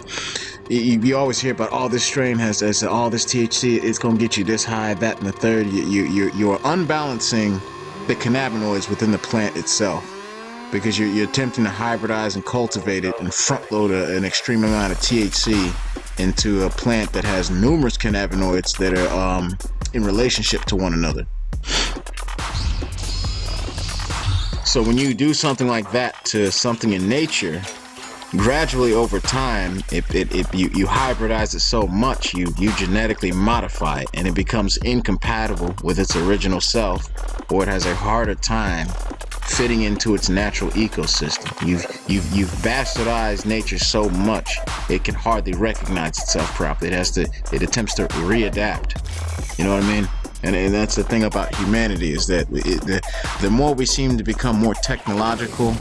You always hear about, oh, this strain has all this THC. It's gonna get you this high, that, and the third. You're unbalancing the cannabinoids within the plant itself, because you're attempting to hybridize and cultivate it and front load an extreme amount of THC into a plant that has numerous cannabinoids that are in relationship to one another. So when you do something like that to something in nature, gradually over time, you hybridize it so much, you genetically modify it, and it becomes incompatible with its original self, or it has a harder time fitting into its natural ecosystem. You've bastardized nature so much it can hardly recognize itself properly. It attempts to readapt. You know what I mean? And that's the thing about humanity, is that the more we seem to become more technological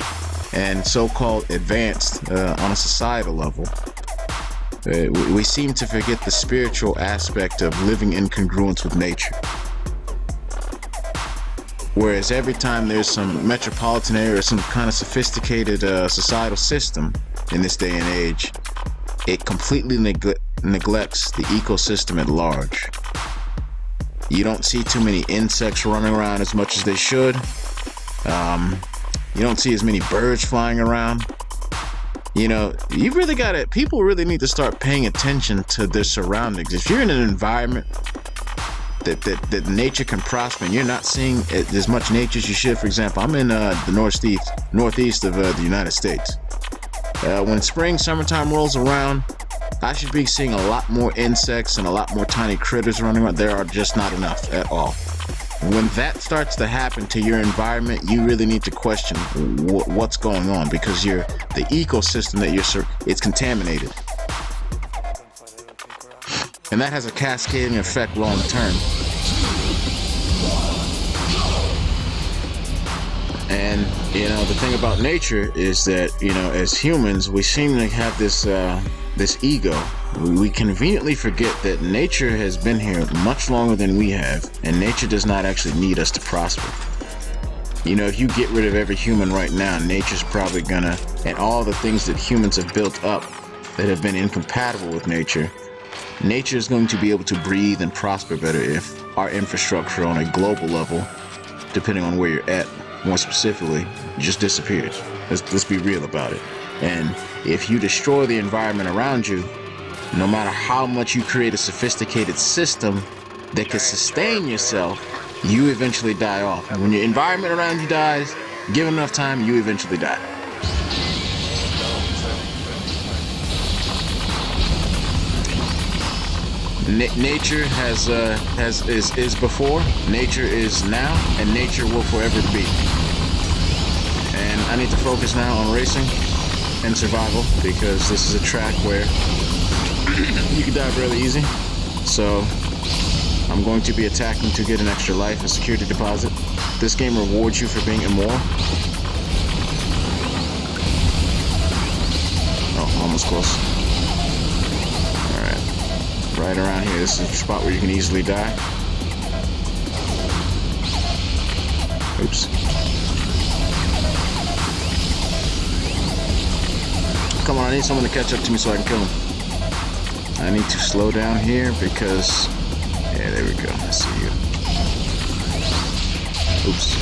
and so-called advanced on a societal level, we seem to forget the spiritual aspect of living in congruence with nature. Whereas every time there's some metropolitan area or some kind of sophisticated societal system in this day and age, it completely neglects the ecosystem at large. You don't see too many insects running around as much as they should. You don't see as many birds flying around. People really need to start paying attention to their surroundings. If you're in an environment that nature can prosper and you're not seeing as much nature as you should, for example, I'm in the northeast of the United States. When summertime rolls around, I should be seeing a lot more insects and a lot more tiny critters running around. There are just not enough at all. When that starts to happen to your environment, you really need to question what's going on, because the ecosystem that it's contaminated. And that has a cascading effect long term. And, the thing about nature is that, as humans, we seem to have this ego. We conveniently forget that nature has been here much longer than we have, and nature does not actually need us to prosper. If you get rid of every human right now, nature's probably gonna, and all the things that humans have built up that have been incompatible with nature is going to be able to breathe and prosper better if our infrastructure on a global level, depending on where you're at, more specifically, just disappears. Let's be real about it. And if you destroy the environment around you, no matter how much you create a sophisticated system that can sustain yourself, you eventually die off. And when your environment around you dies, given enough time, you eventually die. Nature is before, nature is now, and nature will forever be. And I need to focus now on racing and survival, because this is a track where you can die really easy. So I'm going to be attacking to get an extra life, a security deposit. This game rewards you for being immoral. Oh, almost close. Alright. Right around here. This is a spot where you can easily die. Oops. Come on, I need someone to catch up to me so I can kill him. I need to slow down here because... Yeah, there we go. I see you. Oops.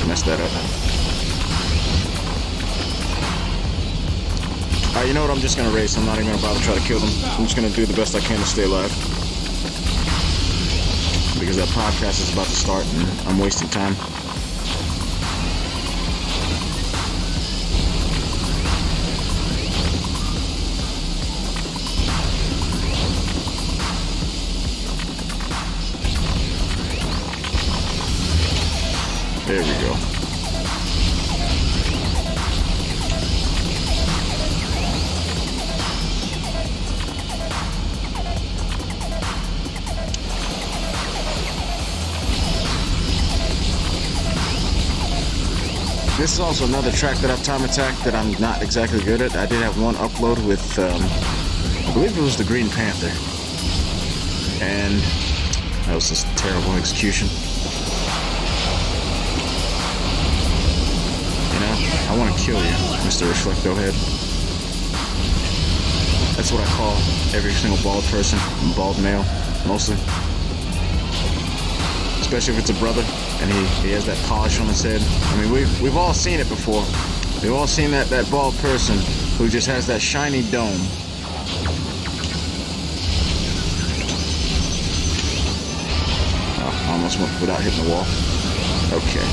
Messed that up. Alright, you know what? I'm just gonna race. I'm not even gonna bother try to kill them. I'm just gonna do the best I can to stay alive. Because that podcast is about to start and I'm wasting time. There we go. This is also another track that I've time attacked that I'm not exactly good at. I did have one upload with, I believe it was the Green Panther. And that was just terrible execution. I want to kill you, Mr. Reflecto Head. That's what I call every single bald person, bald male, mostly. Especially if it's a brother and he has that polish on his head. I mean, we've all seen it before. We've all seen that bald person who just has that shiny dome. Oh, almost went without hitting the wall. Okay.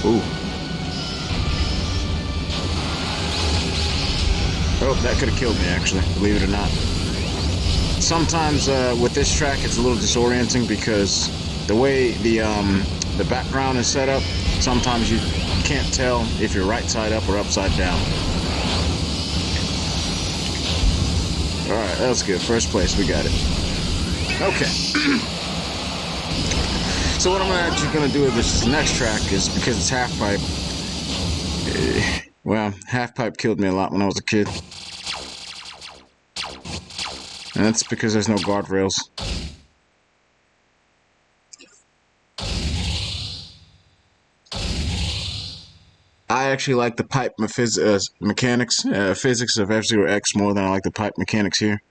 Ooh. Oh, that could have killed me, actually, believe it or not. Sometimes with this track, it's a little disorienting because the way the background is set up, sometimes you can't tell if you're right side up or upside down. Alright, that was good. First place, we got it. Okay. So what I'm actually going to do with this next track is, because it's half pipe, well, half pipe killed me a lot when I was a kid. And that's because there's no guardrails. I actually like the pipe mechanics, physics of F-Zero X more than I like the pipe mechanics here.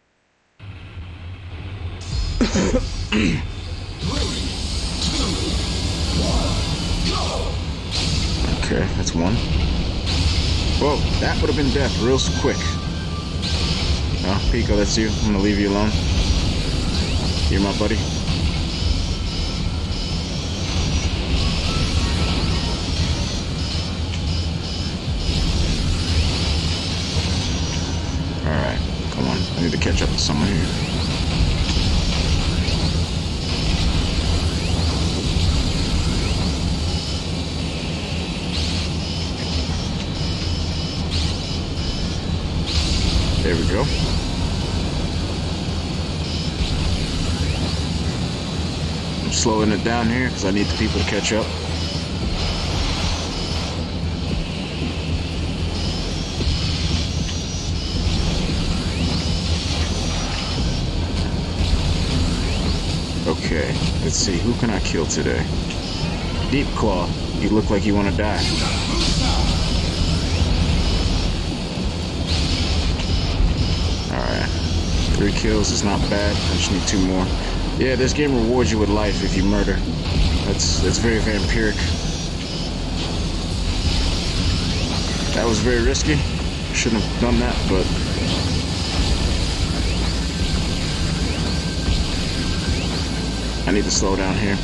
Okay, that's one. Whoa, that would have been death real quick. Oh, Pico, that's you. I'm gonna leave you alone. You're my buddy. Alright, come on. I need to catch up with someone here. There we go. I'm slowing it down here because I need the people to catch up. Okay, let's see. Who can I kill today? Deep Claw, you look like you want to die. Alright, 3 kills is not bad. I just need 2 more. Yeah, this game rewards you with life if you murder. That's very vampiric. That was very risky. Shouldn't have done that, but I need to slow down here.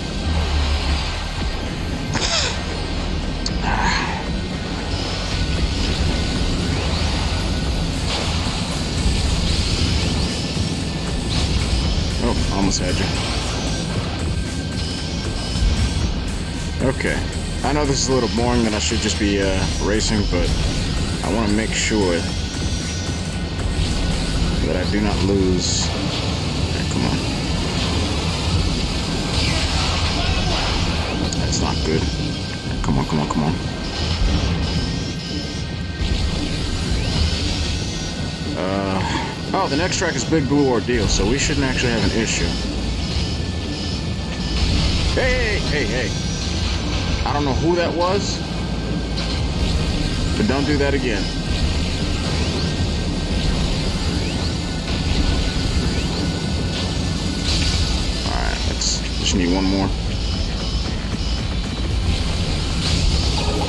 Oh, almost had you. Okay. I know this is a little boring and I should just be racing, but I want to make sure that that I do not lose. Right, come on. That's not good. Come on, come on, come on. Oh, the next track is Big Blue Ordeal, so we shouldn't actually have an issue. Hey, hey, hey, hey. I don't know who that was, but don't do that again. Alright, let's just need one more.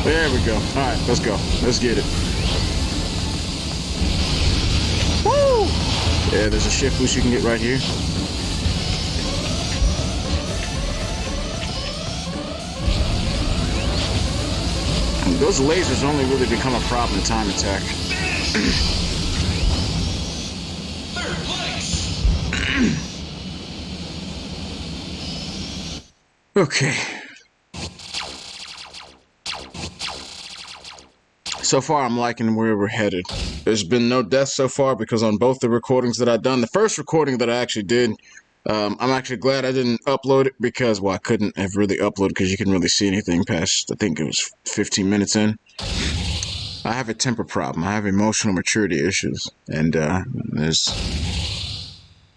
There we go. Alright, let's go. Let's get it. Woo! Yeah, there's a shift boost you can get right here. And those lasers only really become a problem in time attack. Third place. Okay. So far, I'm liking where we're headed. There's been no deaths so far because on both the recordings that I've done, the first recording that I actually did, I'm actually glad I didn't upload it because, well, I couldn't have really uploaded because you couldn't really see anything past, I think it was 15 minutes in. I have a temper problem. I have emotional maturity issues. And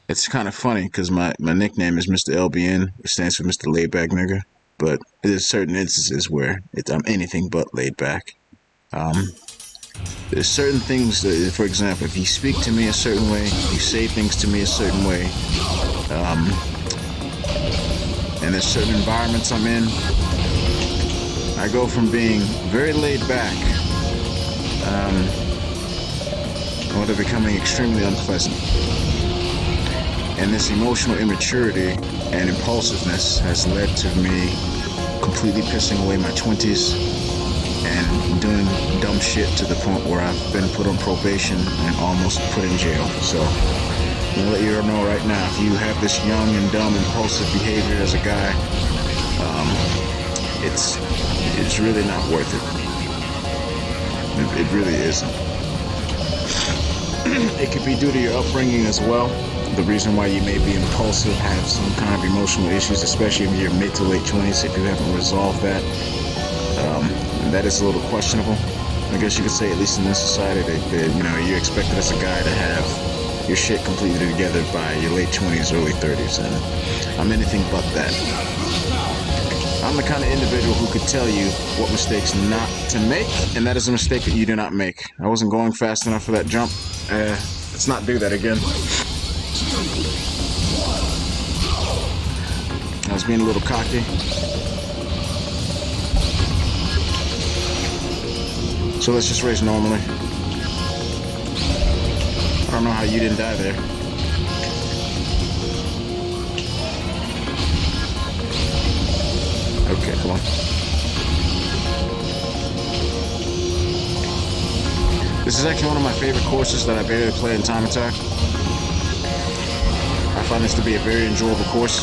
it's kind of funny because my nickname is Mr.LBN. It stands for Mr. Laid Back Nigga. But there's certain instances where I'm anything but laid back. There's certain things that, for example, if you speak to me a certain way, you say things to me a certain way, and there's certain environments I'm in, I go from being very laid back, to becoming extremely unpleasant. And this emotional immaturity and impulsiveness has led to me completely pissing away my 20s and doing dumb shit to the point where I've been put on probation and almost put in jail. So I'm gonna let you know right now, if you have this young and dumb impulsive behavior as a guy, it's really not worth it. It really isn't. It could be due to your upbringing as well. The reason why you may be impulsive, have some kind of emotional issues, especially in your mid to late 20s, if you haven't resolved that. That is a little questionable. I guess you could say, at least in this society, that you're expected as a guy to have your shit completely together by your late 20s, early 30s, and I'm anything but that. I'm the kind of individual who could tell you what mistakes not to make, and that is a mistake that you do not make. I wasn't going fast enough for that jump. Let's not do that again. I was being a little cocky. So let's just race normally. I don't know how you didn't die there. Okay, come on. This is actually one of my favorite courses that I barely play in time attack. I find this to be a very enjoyable course.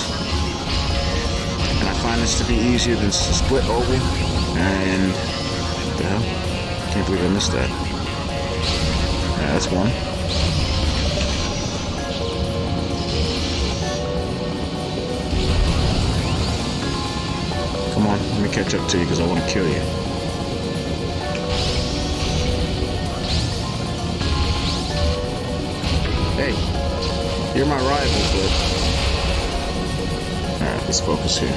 And I find this to be easier than split oval. And what the hell? Can't believe I missed that. Yeah, that's one. Come on, let me catch up to you because I want to kill you. Hey, you're my rival, but... Alright, let's focus here.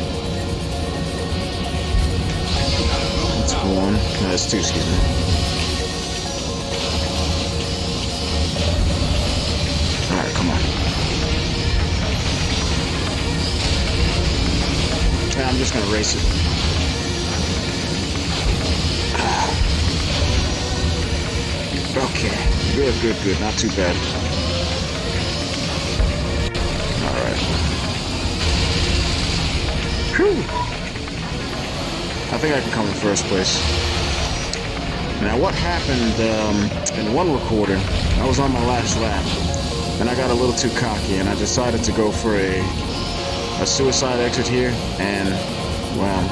That's one. No, that's two, excuse me. Alright, come on. Yeah, I'm just gonna race it. Okay. Good, good, good. Not too bad. Alright. Whew. I think I can come in first place. Now, what happened in one recording, I was on my last lap, and I got a little too cocky, and I decided to go for a suicide exit here, and, well,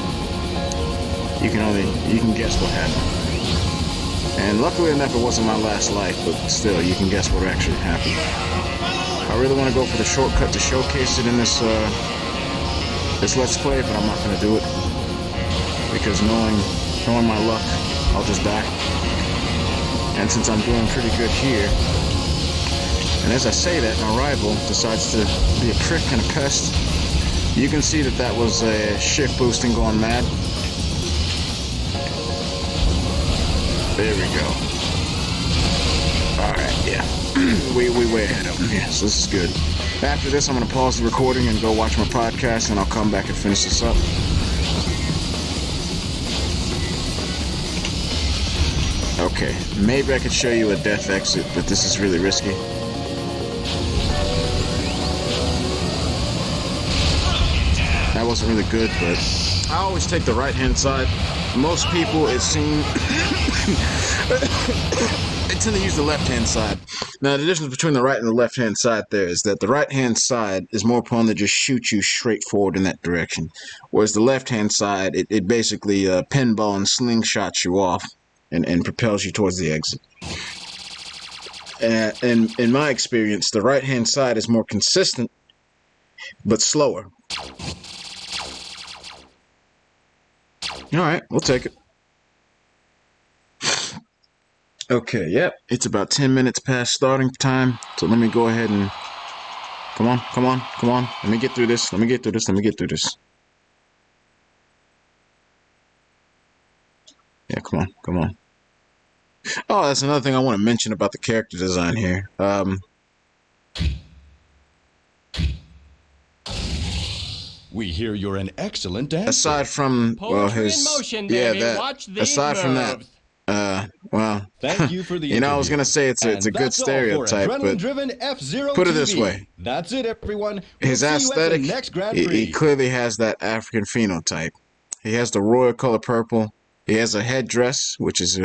you can guess what happened. And luckily enough, it wasn't my last life, but still, you can guess what actually happened. I really want to go for the shortcut to showcase it in this Let's Play, but I'm not going to do it. Because knowing my luck, I'll just die. And since I'm doing pretty good here, and as I say that, my rival decides to be a prick and a pest, you can see that that was shift boosting gone mad. There we go. Alright, yeah. we way ahead of him here, so this is good. After this, I'm going to pause the recording and go watch my podcast, and I'll come back and finish this up. Okay, maybe I could show you a death exit, but this is really risky. That wasn't really good, but I always take the right-hand side. Most people, it seems, they tend to use the left-hand side. Now, the difference between the right and the left-hand side there is that the right-hand side is more prone to just shoot you straight forward in that direction, whereas the left-hand side, it basically pinball and slingshots you off and propels you towards the exit. And in my experience, the right-hand side is more consistent, but slower. Alright, we'll take it. Okay, yep, it's about 10 minutes past starting time, so let me go ahead and... Come on. Let me get through this. Yeah, come on. Oh, that's another thing I want to mention about the character design here. We hear you're an excellent dancer. Aside from, well, his... Poetry in motion, baby. Yeah, that... Watch these Aside from that, moves. well... Thank you for the you know, I was interview. going to say it's a good stereotype, but... Put it this way. That's it, everyone. His aesthetic, next Grand Prix. he clearly has that African phenotype. He has the royal color purple. He has a headdress, which is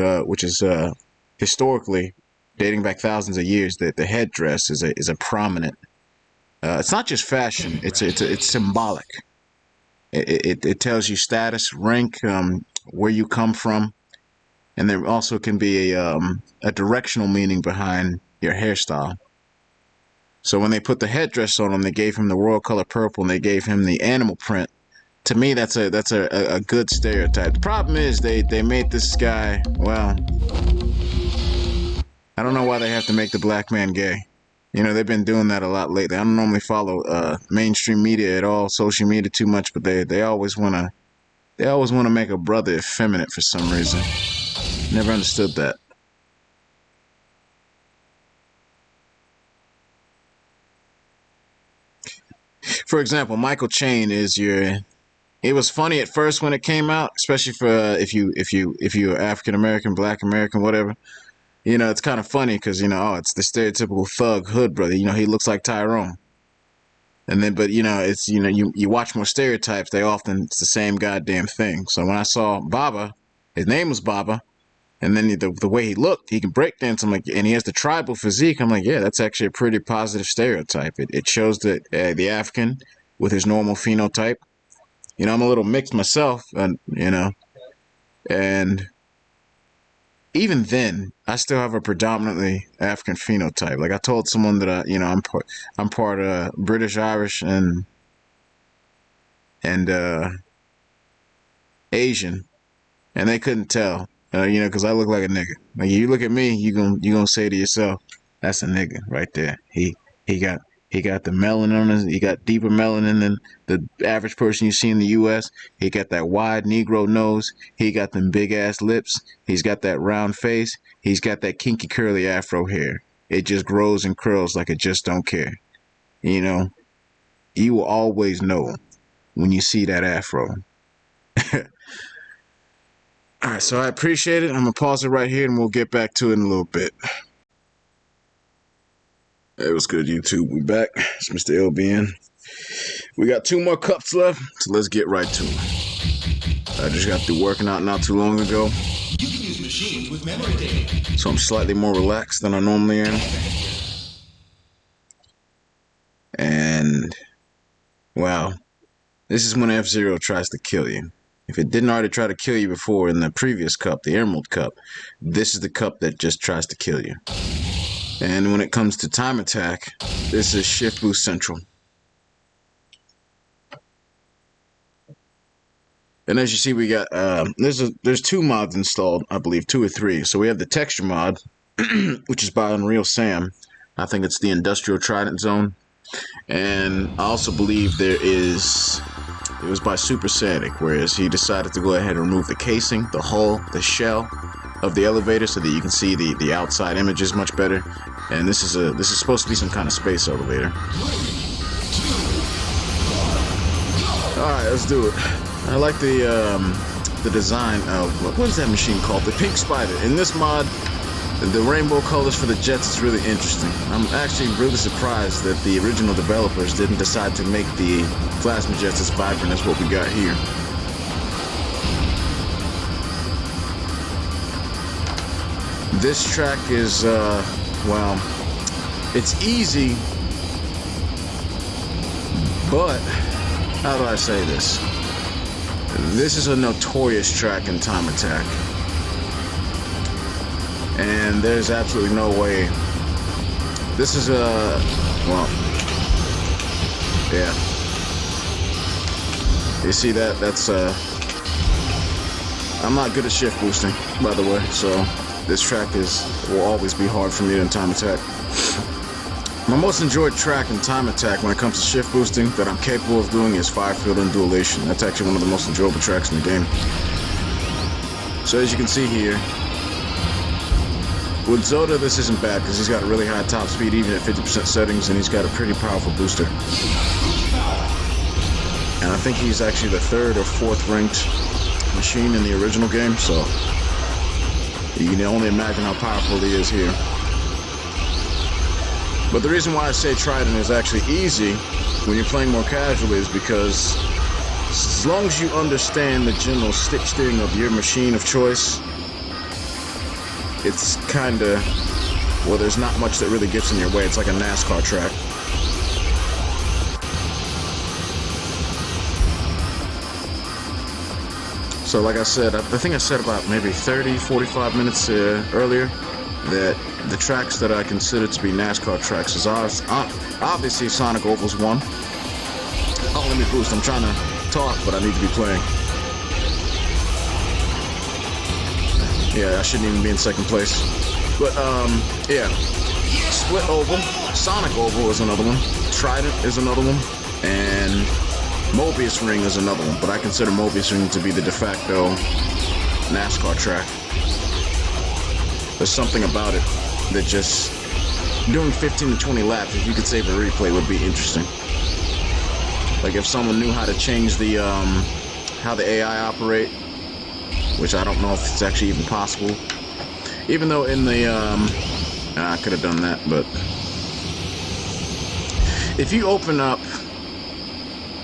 historically, dating back thousands of years, that the headdress is a prominent. It's not just fashion; it's symbolic. It tells you status, rank, where you come from, and there also can be a directional meaning behind your hairstyle. So when they put the headdress on him, they gave him the royal color purple, and they gave him the animal print. To me, that's a good stereotype. The problem is they made this guy, well, I don't know why they have to make the black man gay. You know, they've been doing that a lot lately. I don't normally follow mainstream media at all, social media too much, but they always wanna make a brother effeminate for some reason. Never understood that. For example, Michael Chain is your... It was funny at first when it came out, especially for if you're African American, Black American, whatever. You know, it's kind of funny because, you know, oh, it's the stereotypical thug hood brother. You know, he looks like Tyrone. And then, but, you know, it's, you know, you watch more stereotypes, it's the same goddamn thing. So when I saw Baba, his name was Baba, and then the way he looked, he can break dance. I'm like, and he has the tribal physique. I'm like, yeah, that's actually a pretty positive stereotype. It shows that the African with his normal phenotype. You know, I'm a little mixed myself, and you know, and even then, I still have a predominantly African phenotype. Like I told someone that I'm part British, Irish, and Asian, and they couldn't tell. You know, because I look like a nigga. Like you look at me, you gonna say to yourself, "That's a nigga right there." He got the melanin on his. He got deeper melanin than the average person you see in the U.S. He got that wide Negro nose. He got them big ass lips. He's got that round face. He's got that kinky curly afro hair. It just grows and curls like it just don't care. You know, you will always know when you see that afro. All right, so I appreciate it. I'm gonna pause it right here, and we'll get back to it in a little bit. It was good, YouTube. We back. It's Mr.LBN. We got 2 more cups left, so let's get right to it. I just got through working out not too long ago. You can use machines with memory data. So I'm slightly more relaxed than I normally am. And, wow, this is when F-Zero tries to kill you. If it didn't already try to kill you before in the previous cup, the Emerald Cup, this is the cup that just tries to kill you. And when it comes to time attack, this is Shift Boost Central. And as you see, we got there's 2 mods installed, I believe, 2 or 3. So we have the texture mod, which is by Unreal Sam. I think it's the Industrial Trident Zone. And I also believe it was by Super Sonic, whereas he decided to go ahead and remove the casing, the hull, the shell of the elevator so that you can see the outside images much better. And this is supposed to be some kind of space elevator. Alright, let's do it. I like the design of, what is that machine called? The Pink Spider. In this mod, the rainbow colors for the jets is really interesting. I'm actually really surprised that the original developers didn't decide to make the plasma jets as vibrant as what we got here. This track is, well, it's easy, but how do I say this? This is a notorious track in time attack. And there's absolutely no way. This is well, yeah. You see that? That's I'm not good at shift boosting, by the way, so this track will always be hard for me in time attack. My most enjoyed track in time attack when it comes to shift boosting that I'm capable of doing is Firefield Undulation. That's actually one of the most enjoyable tracks in the game. So as you can see here, with Zoda, this isn't bad because he's got a really high top speed even at 50% settings, and he's got a pretty powerful booster. And I think he's actually the 3rd or 4th ranked machine in the original game, so you can only imagine how powerful he is here. But the reason why I say Trident is actually easy when you're playing more casually is because as long as you understand the general stick steering of your machine of choice, it's kinda, well, there's not much that really gets in your way. It's like a NASCAR track. So like I said, I think I said about maybe 30, 45 minutes earlier that the tracks that I consider to be NASCAR tracks is obviously Sonic Oval's one. Oh, let me boost. I'm trying to talk, but I need to be playing. Yeah, I shouldn't even be in 2nd place. But, yeah. Split Oval, Sonic Oval is another one. Trident is another one. And Mobius Ring is another one. But I consider Mobius Ring to be the de facto NASCAR track. There's something about it that just doing 15 to 20 laps, if you could save a replay, would be interesting. Like if someone knew how to change the how the AI operate, which I don't know if it's actually even possible. Even though in the I could have done that, but if you open up,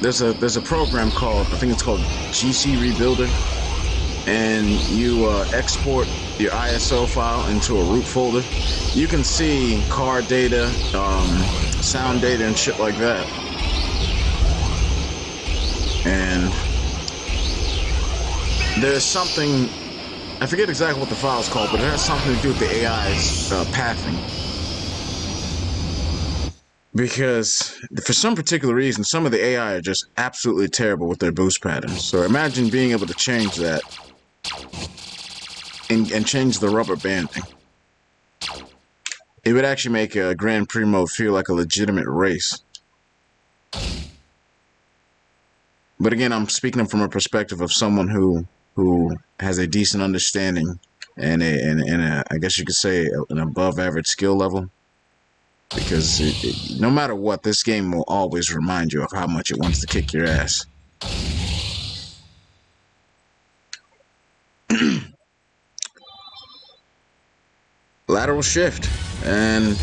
there's a program called, I think it's called GC Rebuilder, and you export your ISO file into a root folder, you can see car data, sound data, and shit like that. And there's something, I forget exactly what the file is called, but it has something to do with the AI's pathing. Because for some particular reason, some of the AI are just absolutely terrible with their boost patterns. So imagine being able to change that. And change the rubber banding. It would actually make a Grand Prix mode feel like a legitimate race. But again, I'm speaking from a perspective of someone who has a decent understanding and a I guess you could say an above average skill level. Because no matter what, this game will always remind you of how much it wants to kick your ass. Lateral shift, and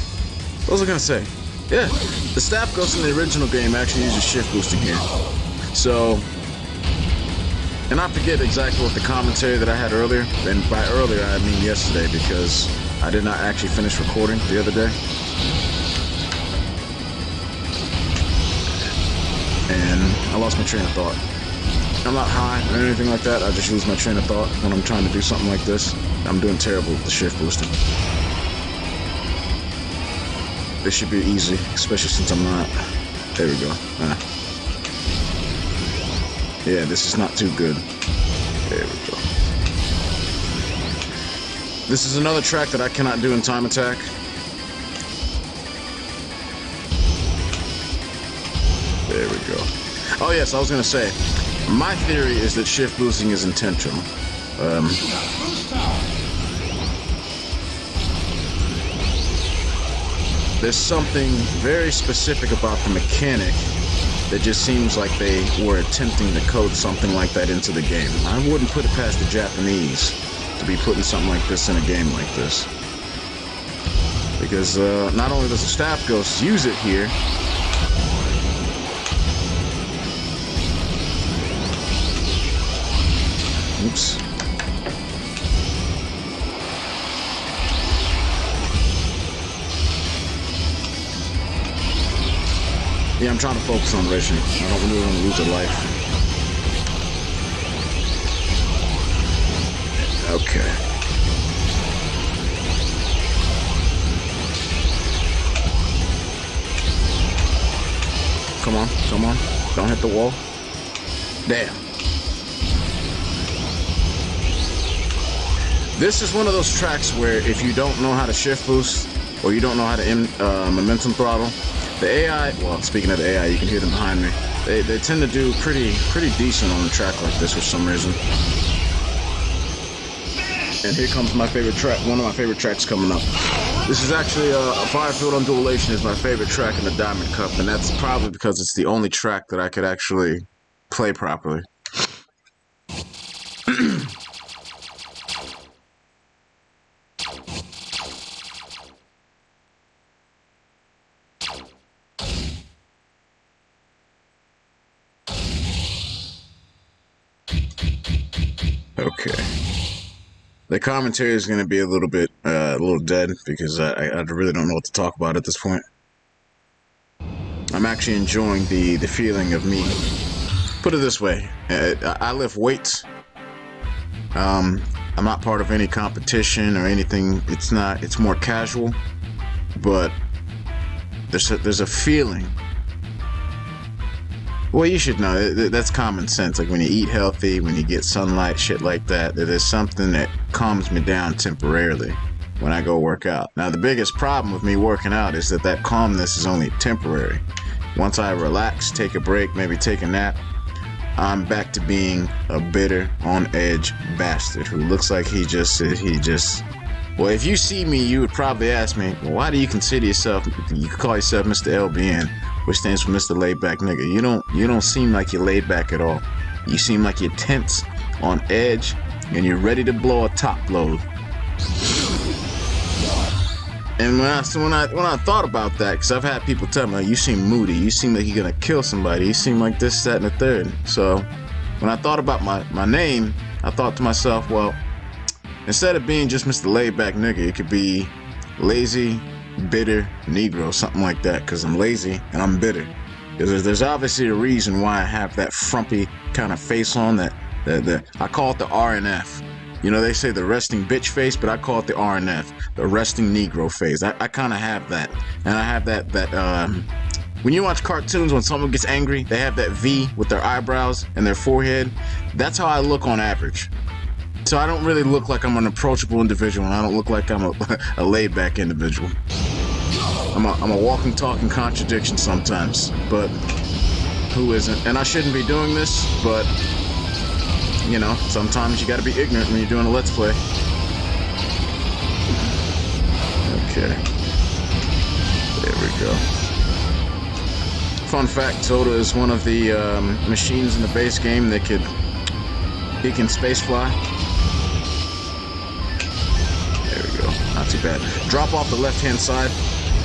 what was I gonna say? Yeah, the staff ghost in the original game actually uses shift boosting here. So, and I forget exactly what the commentary that I had earlier, and by earlier I mean yesterday, because I did not actually finish recording the other day. And I lost my train of thought. I'm not high or anything like that. I just lose my train of thought when I'm trying to do something like this. I'm doing terrible with the shift boosting. This should be easy, especially since I'm not. There we go. Yeah, this is not too good. There we go. This is another track that I cannot do in time attack. There we go. Oh yes, I was gonna say, my theory is that shift boosting is intentional. There's something very specific about the mechanic that just seems like they were attempting to code something like that into the game. I wouldn't put it past the Japanese to be putting something like this in a game like this. Because not only does the staff ghost use it here, oops. Yeah, I'm trying to focus on racing. I don't really want to lose a life. Okay. Come on, come on. Don't hit the wall. Damn. This is one of those tracks where if you don't know how to shift boost or you don't know how to momentum throttle, the AI, well, speaking of the AI, you can hear them behind me. They tend to do pretty decent on a track like this for some reason. And here comes my favorite track, one of my favorite tracks coming up. This is actually a Firefield Undulation is my favorite track in the Diamond Cup, and that's probably because it's the only track that I could actually play properly. Okay. The commentary is going to be a little bit, a little dead because I really don't know what to talk about at this point. I'm actually enjoying the feeling of me. Put it this way, I lift weights. I'm not part of any competition or anything. It's more casual, but there's a feeling. Well, you should know, that's common sense. Like when you eat healthy, when you get sunlight, shit like that, there's something that calms me down temporarily when I go work out. Now, the biggest problem with me working out is that calmness is only temporary. Once I relax, take a break, maybe take a nap, I'm back to being a bitter, on-edge bastard who looks like he just... Well, if you see me, you would probably ask me, well, why do you consider yourself... You could call yourself Mr.LBN, which stands for Mr. Laid Back Nigga. You don't seem like you're laid back at all. You seem like you're tense, on edge, and you're ready to blow a top load. And when I thought about that, because I've had people tell me, like, you seem moody, you seem like you're gonna kill somebody, you seem like this, that, and the third. So when I thought about my name, I thought to myself, well, instead of being just Mr. Laid Back Nigga, it could be Lazy, Bitter, Negro, something like that, because I'm lazy and I'm bitter. There's obviously a reason why I have that frumpy kind of face on, that I call it the RNF. You know, they say the resting bitch face, but I call it the RNF, the resting Negro face. I kind of have that. And I have that when you watch cartoons, when someone gets angry, they have that V with their eyebrows and their forehead. That's how I look on average. So I don't really look like I'm an approachable individual, and I don't look like I'm a laid-back individual. I'm a walking, talking contradiction sometimes, but who isn't? And I shouldn't be doing this, but... You know, sometimes you gotta be ignorant when you're doing a Let's Play. Okay. There we go. Fun fact, Soda is one of the machines in the base game that he can space fly. There we go. Not too bad. Drop off the left-hand side.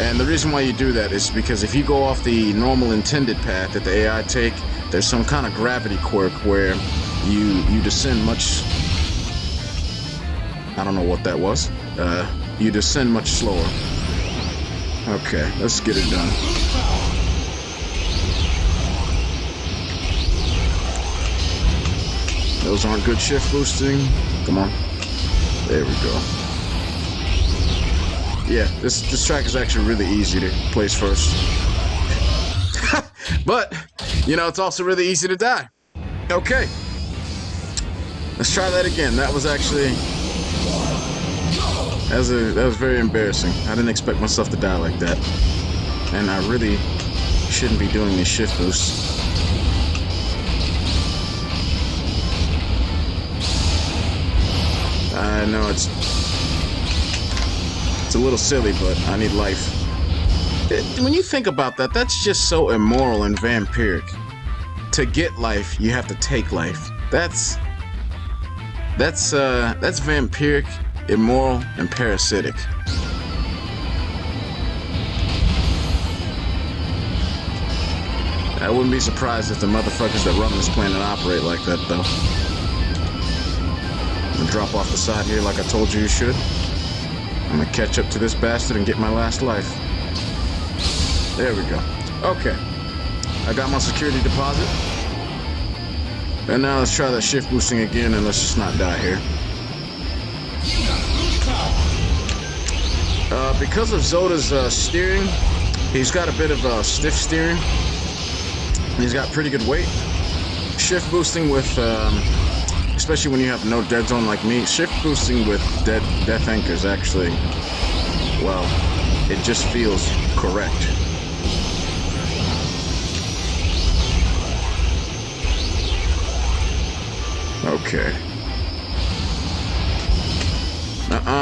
And the reason why you do that is because if you go off the normal intended path that the AI take, there's some kind of gravity quirk where you descend much... I don't know what that was. You descend much slower. Okay, let's get it done. Those aren't good shift boosting. Come on. There we go. Yeah, this track is actually really easy to place first. But, you know, it's also really easy to die. Okay. Let's try that again. That was actually... That was very embarrassing. I didn't expect myself to die like that. And I really shouldn't be doing these shift boosts. I know it's a little silly, but I need life. When you think about that, that's just so immoral and vampiric. To get life, you have to take life. That's vampiric, immoral, and parasitic. I wouldn't be surprised if the motherfuckers that run this planet operate like that, though. I'm gonna drop off the side here like I told you should. I'm gonna catch up to this bastard and get my last life. There we go. Okay. I got my security deposit. And now let's try that shift boosting again and let's just not die here. Because of Zoda's steering, he's got a bit of stiff steering. He's got pretty good weight. Shift boosting with, especially when you have no dead zone like me, shift boosting with death anchors actually, well, it just feels correct. Okay.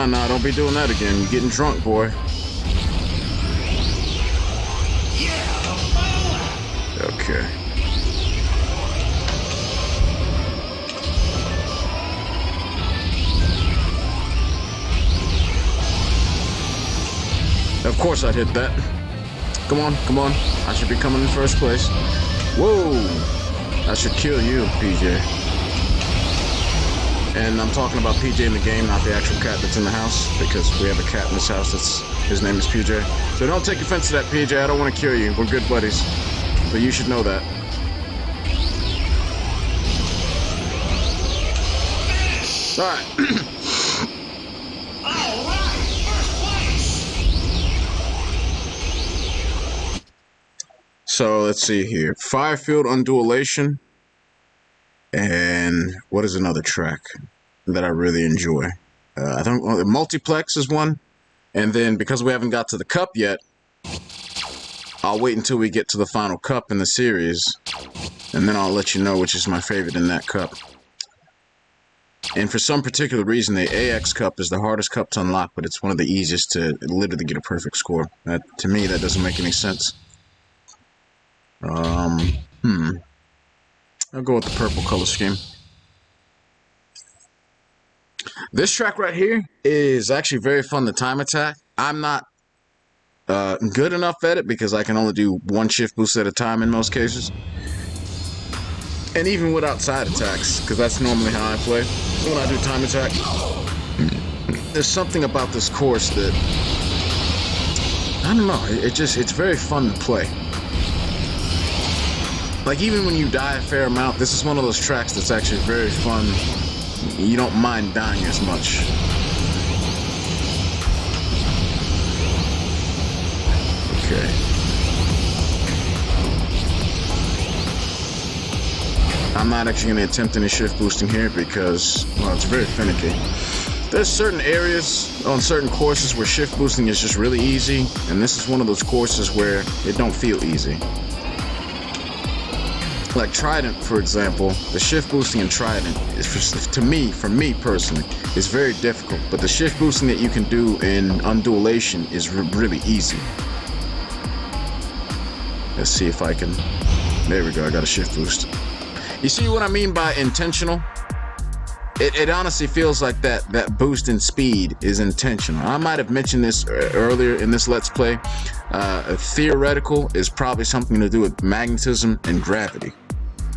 No, don't be doing that again. You're getting drunk, boy. Okay. Of course I'd hit that. Come on, come on. I should be coming in first place. Whoa! I should kill you, PJ. And I'm talking about PJ in the game, not the actual cat that's in the house, because we have a cat in this house his name is PJ. So don't take offense to that, PJ. I don't want to kill you. We're good buddies. But you should know that. Alright. So let's see here. Firefield Undulation. And what is another track that I really enjoy? I think Multiplex is one. And then because we haven't got to the cup yet, I'll wait until we get to the final cup in the series. And then I'll let you know which is my favorite in that cup. And for some particular reason, the AX cup is the hardest cup to unlock, but it's one of the easiest to literally get a perfect score. To me, that doesn't make any sense. I'll go with the purple color scheme. This track right here is actually very fun to time attack. I'm not good enough at it because I can only do one shift boost at a time in most cases. And even without side attacks, because that's normally how I play when I do time attack. There's something about this course that, I don't know, it's very fun to play. Like, even when you die a fair amount, this is one of those tracks that's actually very fun. You don't mind dying as much. Okay. I'm not actually going to attempt any shift boosting here because, well, it's very finicky. There's certain areas on certain courses where shift boosting is just really easy, and this is one of those courses where it don't feel easy. Like Trident, for example, the shift boosting in Trident is, for me personally, is very difficult. But the shift boosting that you can do in Undulation is really easy. Let's see if I can. There we go. I got a shift boost. You see what I mean by intentional? It honestly feels like that boost in speed is intentional. I might have mentioned this earlier in this Let's Play. Theoretical is probably something to do with magnetism and gravity.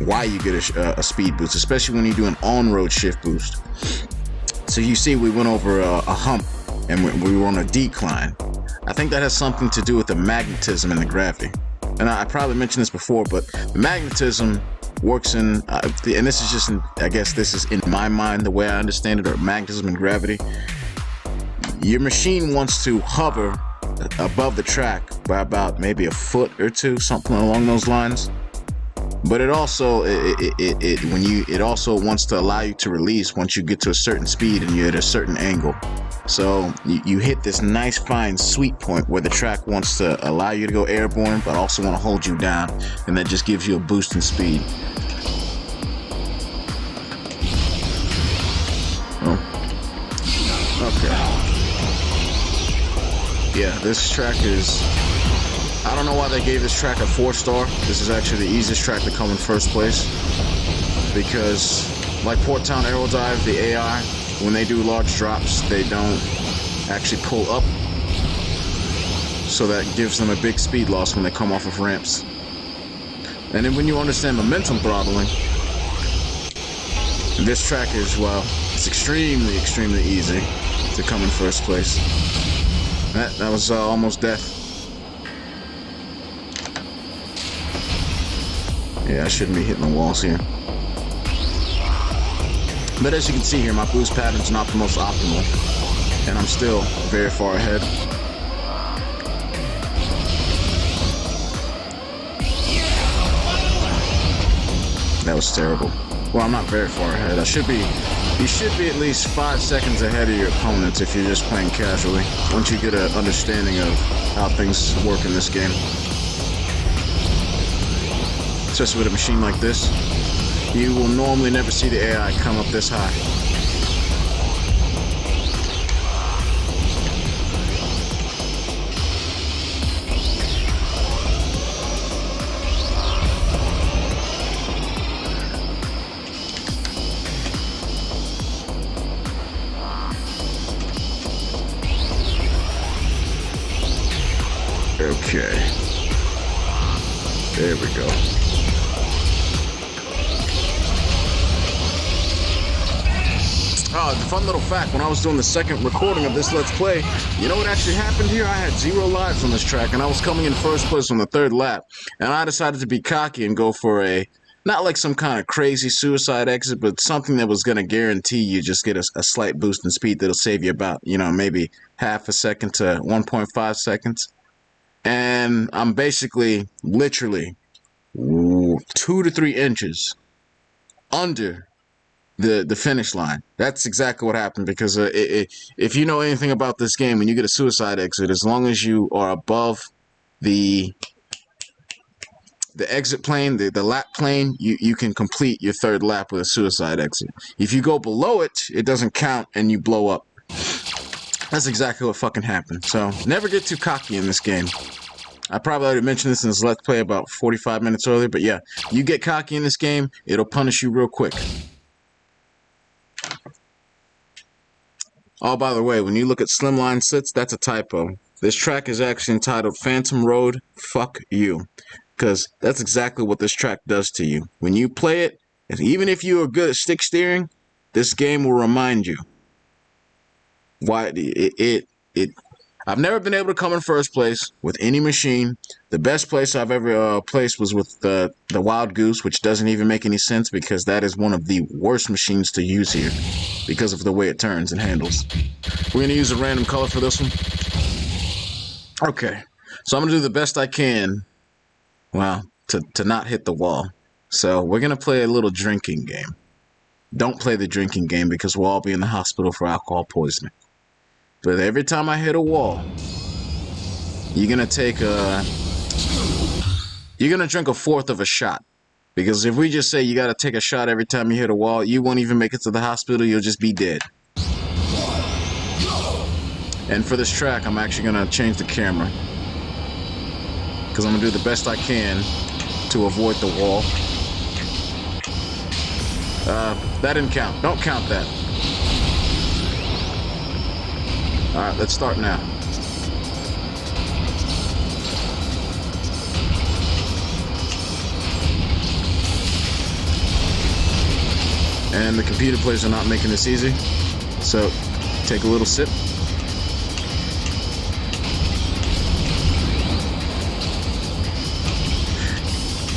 Why you get a speed boost, especially when you do an on-road shift boost. So you see we went over a hump and we were on a decline. I think that has something to do with the magnetism and the gravity. And I probably mentioned this before, but the magnetism works in, and this is just, I guess this is in my mind, the way I understand it, or magnetism and gravity. Your machine wants to hover above the track by about maybe a foot or two, something along those lines. But it also it also wants to allow you to release once you get to a certain speed and you're at a certain angle. So you hit this nice fine sweet point where the track wants to allow you to go airborne, but also want to hold you down, and that just gives you a boost in speed. Oh. Okay. Yeah, this track is... I don't know why they gave this track a 4-star. This is actually the easiest track to come in first place. Because, like Port Town Aerodive, the AI, when they do large drops, they don't actually pull up. So that gives them a big speed loss when they come off of ramps. And then when you understand momentum throttling, this track is, well, it's extremely, extremely easy to come in first place. That was almost death. Yeah, I shouldn't be hitting the walls here. But as you can see here, my boost pattern's not the most optimal. And I'm still very far ahead. That was terrible. Well, I'm not very far ahead. You should be at least 5 seconds ahead of your opponents if you're just playing casually, once you get an understanding of how things work in this game. Especially with a machine like this, you will normally never see the AI come up this high. Okay. There we go. Oh, the fun little fact, when I was doing the second recording of this Let's Play, you know what actually happened here? I had 0 lives on this track, and I was coming in first place on the 3rd lap. And I decided to be cocky and go for not like some kind of crazy suicide exit, but something that was going to guarantee you just get a slight boost in speed that'll save you about, maybe half a second to 1.5 seconds. And I'm basically, literally, 2 to 3 inches under the finish line. That's exactly what happened, because if you know anything about this game, when you get a suicide exit, as long as you are above the exit plane, the lap plane, you can complete your 3rd lap with a suicide exit. If you go below it, it doesn't count and you blow up. That's exactly what fucking happened. So never get too cocky in this game. I probably already mentioned this in this Let's Play about 45 minutes earlier, but yeah, you get cocky in this game, it'll punish you real quick. Oh, by the way, when you look at Slimline Sits, that's a typo. This track is actually entitled Phantom Road, Fuck You. Because that's exactly what this track does to you. When you play it, even if you are good at stick steering, this game will remind you why I've never been able to come in first place with any machine. The best place I've ever placed was with the Wild Goose, which doesn't even make any sense because that is one of the worst machines to use here because of the way it turns and handles. We're going to use a random color for this one. Okay, so I'm going to do the best I can, well, to not hit the wall. So we're going to play a little drinking game. Don't play the drinking game because we'll all be in the hospital for alcohol poisoning. But every time I hit a wall, you're gonna drink 1/4 of a shot. Because if we just say you gotta take a shot every time you hit a wall, you won't even make it to the hospital, you'll just be dead. And for this track, I'm actually gonna change the camera. Because I'm gonna do the best I can to avoid the wall. That didn't count. Don't count that. Alright, let's start now. And the computer players are not making this easy. So, take a little sip.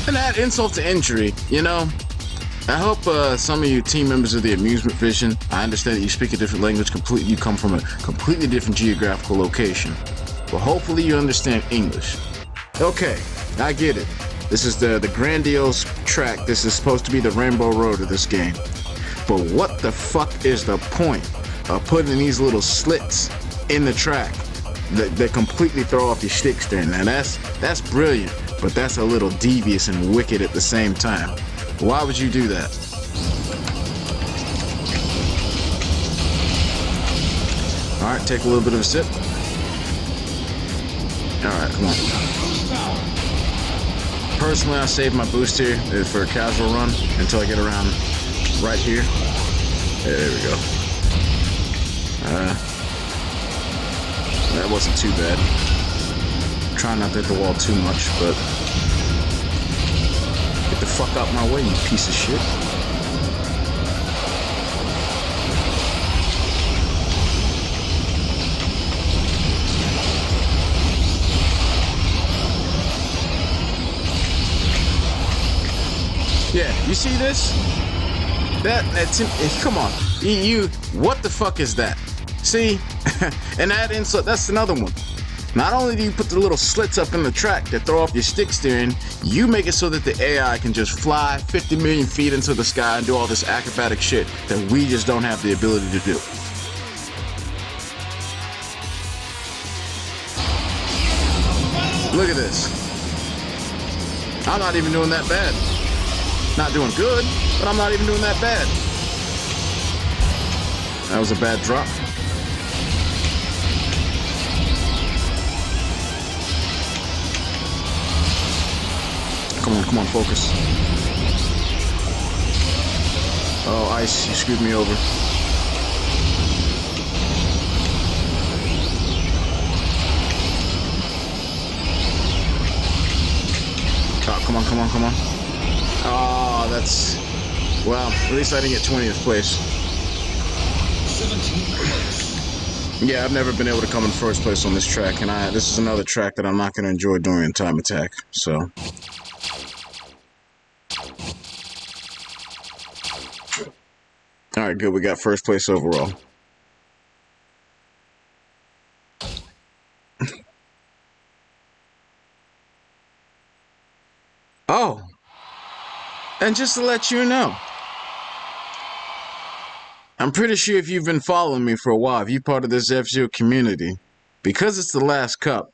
And add insult to injury, you know. I hope some of you team members of the Amusement Vision, I understand that you speak a different language completely, you come from a completely different geographical location. But hopefully you understand English. Okay, I get it. This is the grandiose track. This is supposed to be the Rainbow Road of this game. But what the fuck is the point of putting these little slits in the track that completely throw off your stick steering? Now that's brilliant, but that's a little devious and wicked at the same time. Why would you do that? Alright, take a little bit of a sip. Alright, come on. Personally, I save my boost here for a casual run until I get around right here. There we go. That wasn't too bad. Try not to hit the wall too much, but get the fuck out my way, you piece of shit. Yeah, you see this? Come on. You, what the fuck is that? See? And that insult, that's another one. Not only do you put the little slits up in the track that throw off your stick steering, you make it so that the AI can just fly 50 million feet into the sky and do all this acrobatic shit that we just don't have the ability to do. Look at this. I'm not even doing that bad. Not doing good, but I'm not even doing that bad. That was a bad drop. Come on, focus. Oh, ice, you screwed me over. Oh, come on. Oh, that's... Well, at least I didn't get 20th place. 17th place. Yeah, I've never been able to come in first place on this track, and this is another track that I'm not going to enjoy doing in Time Attack, so... Alright, good. We got first place overall. Oh! And just to let you know, I'm pretty sure if you've been following me for a while, if you're part of this F-Zero community, because it's the last cup,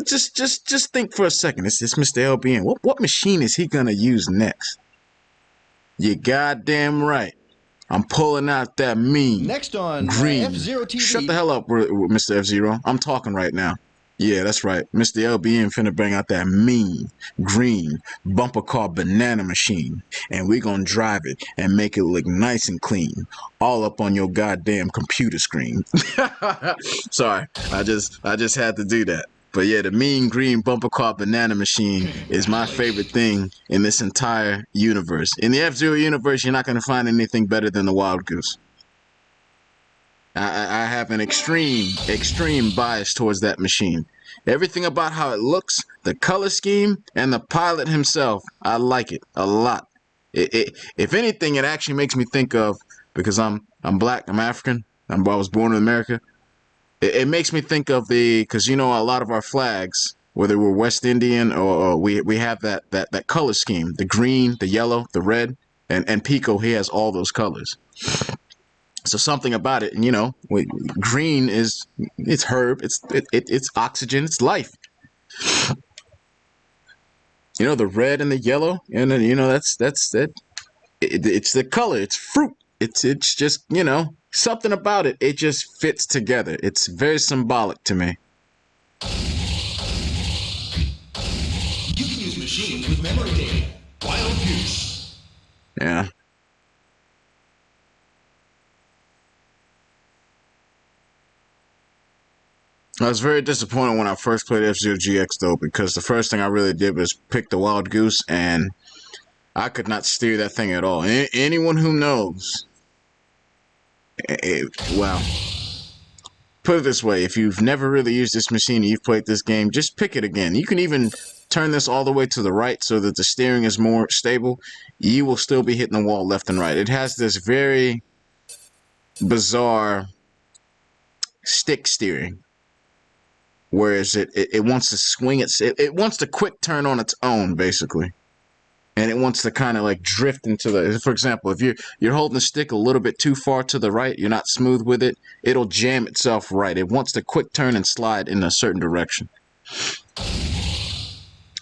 just think for a second. It's Mr.LBN. What machine is he gonna use next? You goddamn right. I'm pulling out that mean Next on green. F-Zero TV. Shut the hell up, Mr. F-Zero. I'm talking right now. Yeah, that's right. Mr.LBN finna bring out that mean green bumper car banana machine, and we're gonna drive it and make it look nice and clean, all up on your goddamn computer screen. Sorry, I just had to do that. But yeah, the mean green bumper car banana machine is my favorite thing in this entire universe. In the F-Zero universe, you're not gonna find anything better than the Wild Goose. I have an extreme bias towards that machine. Everything about how it looks, the color scheme, and the pilot himself, I like it a lot. If anything, it actually makes me think of, because I'm black, I'm African, I was born in America. It makes me think of because you know a lot of our flags, whether we're West Indian or we have that color scheme, the green, the yellow, the red, and Pico, he has all those colors. So something about it, and you know, green it's herb, it's oxygen, it's life. You know, the red and the yellow, and you know that's that. It's the color, it's fruit. It's just, you know, something about it. It just fits together. It's very symbolic to me. You can use machines with memory data. Wild Goose. Yeah. I was very disappointed when I first played F-Zero GX though, because the first thing I really did was pick the Wild Goose, and I could not steer that thing at all. Anyone who knows, well, put it this way, if you've never really used this machine and you've played this game, just pick it again. You can even turn this all the way to the right so that the steering is more stable, you will still be hitting the wall left and right. It has this very bizarre stick steering, whereas it wants to swing it wants to quick turn on its own, basically. And it wants to kind of like drift into the, for example, if you're holding the stick a little bit too far to the right, you're not smooth with it, it'll jam itself right. It wants to quick turn and slide in a certain direction.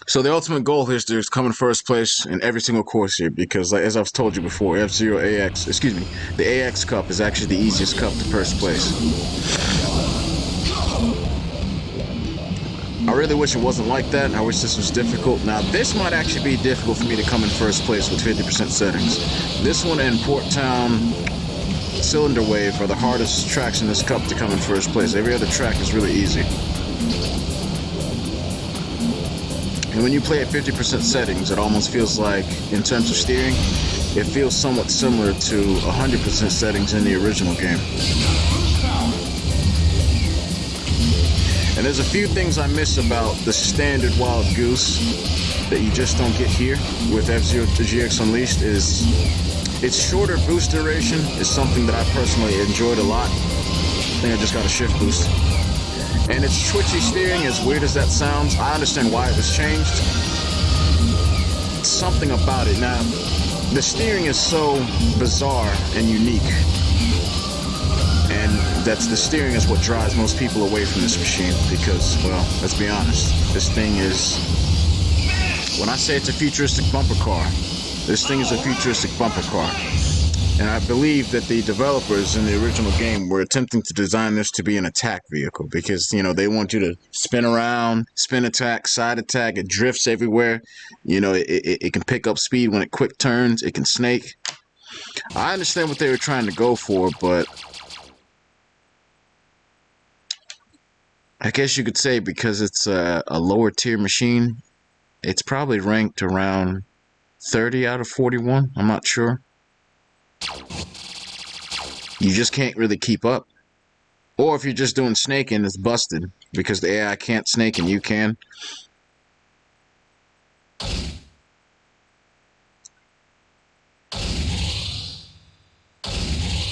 So the ultimate goal here is to come in first place in every single course here, because like, as I've told you before, F-Zero AX, excuse me, the AX Cup is actually the easiest cup to first place. I really wish it wasn't like that. I wish this was difficult. Now, this might actually be difficult for me to come in first place with 50% settings. This one and Port Town Cylinder Wave are the hardest tracks in this cup to come in first place. Every other track is really easy. And when you play at 50% settings, it almost feels like, in terms of steering, it feels somewhat similar to 100% settings in the original game. And there's a few things I miss about the standard Wild Goose that you just don't get here with F-Zero GX Unleashed. Is its shorter boost duration is something that I personally enjoyed a lot. I think I just got a shift boost. And its twitchy steering, as weird as that sounds, I understand why it was changed. It's something about it. Now, the steering is so bizarre and unique. And the steering is what drives most people away from this machine because, well, let's be honest, this thing is, when I say it's a futuristic bumper car, this thing is a futuristic bumper car. And I believe that the developers in the original game were attempting to design this to be an attack vehicle because, you know, they want you to spin around, spin attack, side attack, it drifts everywhere. You know, it can pick up speed when it quick turns, it can snake. I understand what they were trying to go for, but I guess you could say because it's a lower tier machine, it's probably ranked around 30 out of 41. I'm not sure. You just can't really keep up. Or if you're just doing snaking, it's busted because the AI can't snake and you can.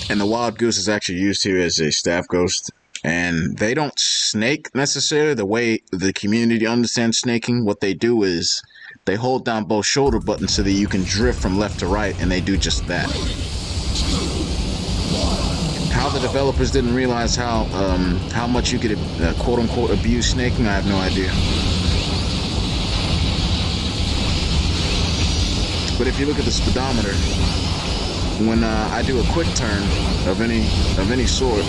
And the Wild Goose is actually used here as a staff ghost. And they don't snake necessarily the way the community understands snaking. What they do is they hold down both shoulder buttons so that you can drift from left to right, and they do just that. How the developers didn't realize how much you could quote-unquote abuse snaking, I have no idea. But if you look at the speedometer, when I do a quick turn of any sort,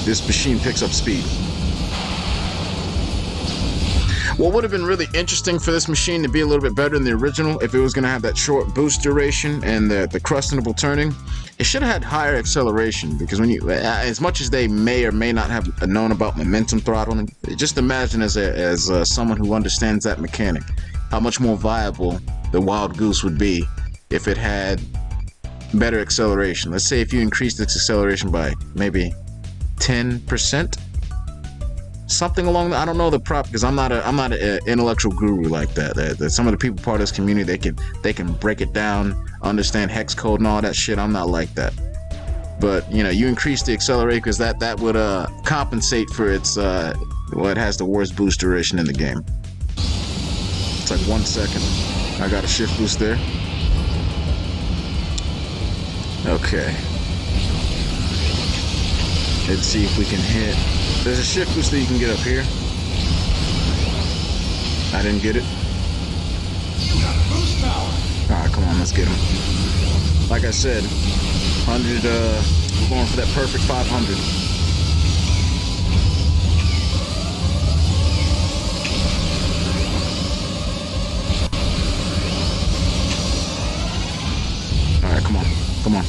this machine picks up speed. What would have been really interesting for this machine to be a little bit better than the original, if it was going to have that short boost duration and the questionable turning, it should have had higher acceleration, because when you, as much as they may or may not have known about momentum throttling, just imagine as someone who understands that mechanic, how much more viable the Wild Goose would be if it had better acceleration. Let's say if you increased its acceleration by maybe 10%. Something along the, I don't know the prop because I'm not an intellectual guru like that. That some of the people part of this community they can break it down, understand hex code and all that shit. I'm not like that. But you know, you increase the accelerator because that would compensate for its well, it has the worst boost duration in the game. It's like 1 second. I got a shift boost there. Okay. Let's see if we can hit. There's a shift boost that you can get up here. I didn't get it. Alright, come on, let's get him. Like I said, 100, we're going for that perfect 500. Alright, come on, come on.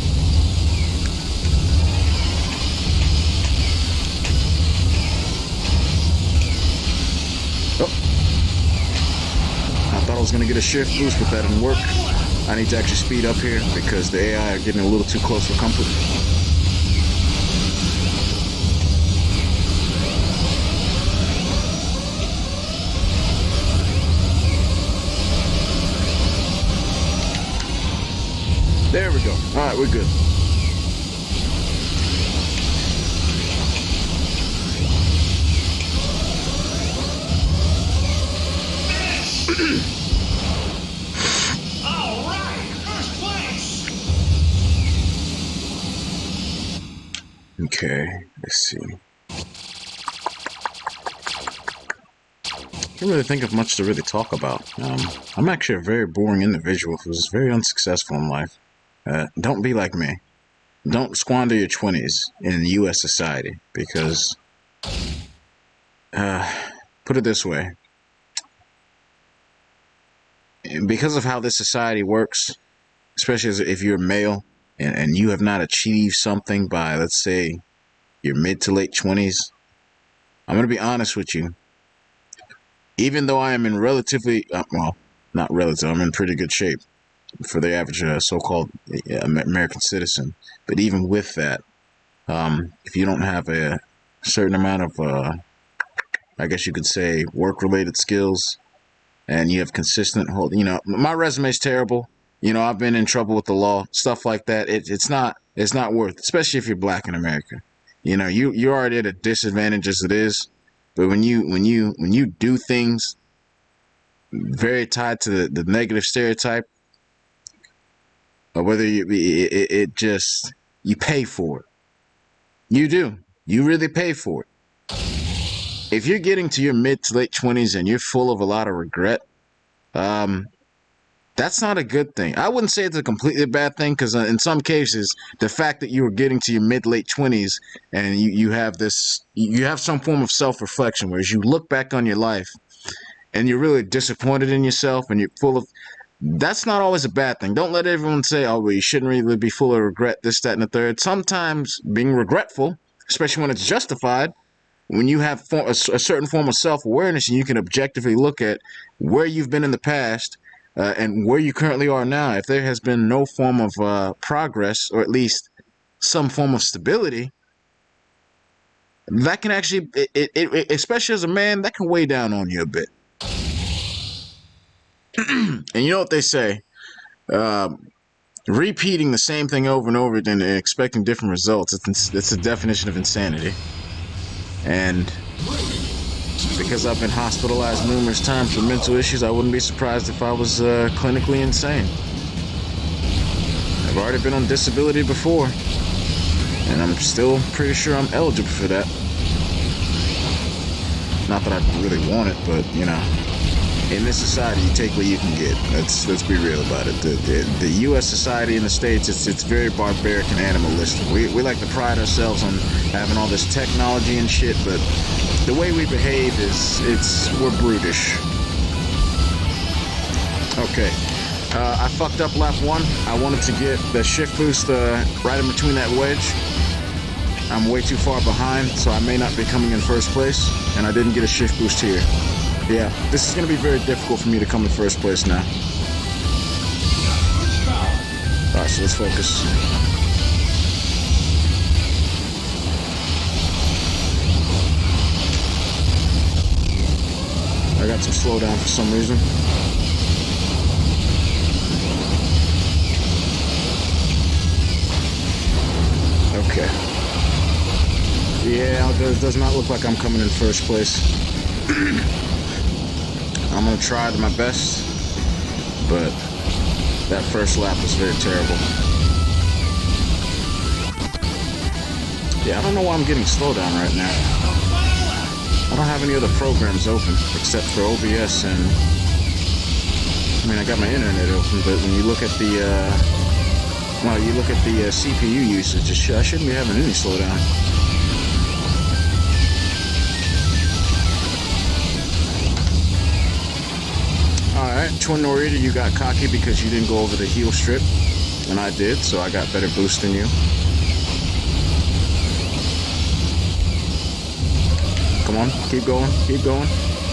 I thought I was going to get a shift boost, but that didn't work. I need to actually speed up here because the AI are getting a little too close for comfort. There we go. All right, we're good. All right, first place. Okay, let's see. Can't really think of much to really talk about. I'm actually a very boring individual who's very unsuccessful in life. Don't be like me. Don't squander your 20s in U.S. society because, put it this way, because of how this society works, especially if you're male and you have not achieved something by, let's say, your mid to late 20s, I'm going to be honest with you. Even though I am in relatively, well, not relative, I'm in pretty good shape for the average so-called American citizen. But even with that, if you don't have a certain amount of, I guess you could say, work-related skills, and you have consistent hold, my resume's terrible. I've been in trouble with the law, stuff like that. It's not worth, especially if you're black in America. You're already at a disadvantage as it is. But when you do things very tied to the negative stereotype, or whether it just you pay for it. You do. You really pay for it. If you're getting to your mid to late 20s and you're full of a lot of regret, that's not a good thing. I wouldn't say it's a completely bad thing because in some cases, the fact that you were getting to your mid late 20s and you have some form of self-reflection, whereas you look back on your life and you're really disappointed in yourself and you're full of, that's not always a bad thing. Don't let everyone say, oh, well, you shouldn't really be full of regret, this, that, and the third. Sometimes being regretful, especially when it's justified, when you have a certain form of self-awareness and you can objectively look at where you've been in the past and where you currently are now, if there has been no form of progress or at least some form of stability, that can actually, especially as a man, that can weigh down on you a bit. And you know what they say, repeating the same thing over and over again and expecting different results, it's a definition of insanity. And because I've been hospitalized numerous times for mental issues, I wouldn't be surprised if I was clinically insane. I've already been on disability before, and I'm still pretty sure I'm eligible for that. Not that I really want it, but in this society, you take what you can get. Let's be real about it. The U.S. society in the States, it's very barbaric and animalistic. We like to pride ourselves on having all this technology and shit, but the way we behave we're brutish. Okay, I fucked up lap one. I wanted to get the shift boost right in between that wedge. I'm way too far behind, so I may not be coming in first place, and I didn't get a shift boost here. Yeah, this is going to be very difficult for me to come in first place now. Alright, so let's focus. I got some slowdown for some reason. Okay. Yeah, it does not look like I'm coming in first place. I'm going to try my best, but that first lap was very terrible. Yeah, I don't know why I'm getting slowdown right now. I don't have any other programs open except for OBS and... I got my internet open, but when you look at the, CPU usage, I shouldn't be having any slowdown. Alright, Twin Norita, you got cocky because you didn't go over the heel strip, and I did, so I got better boost than you. Come on, keep going, keep going.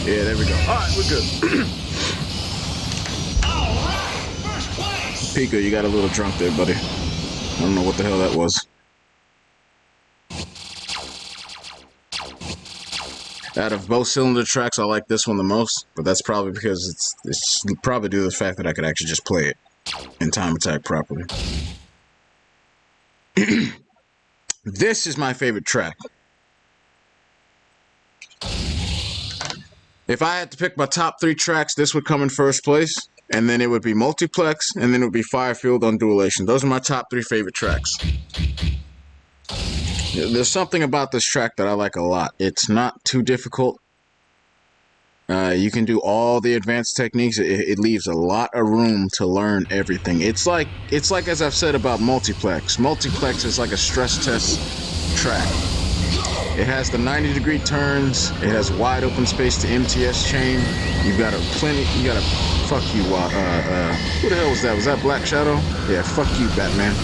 Yeah, there we go. Alright, we're good. Alright, first place. Pico, you got a little drunk there, buddy. I don't know what the hell that was. Out of both cylinder tracks, I like this one the most, but that's probably because it's probably due to the fact that I could actually just play it. and time attack properly. This is my favorite track. If I had to pick my top 3 tracks, this would come in first place, and then it would be Multiplex, and then it would be Firefield, Undulation. Those are my top 3 favorite tracks. There's something about this track that I like a lot. It's not too difficult. You can do all the advanced techniques. It leaves a lot of room to learn everything. It's like as I've said about Multiplex. Multiplex is like a stress test track. It has the 90-degree turns. It has wide open space to MTS chain. You got a fuck you. Who the hell was that? Was that Black Shadow? Yeah, fuck you, Batman.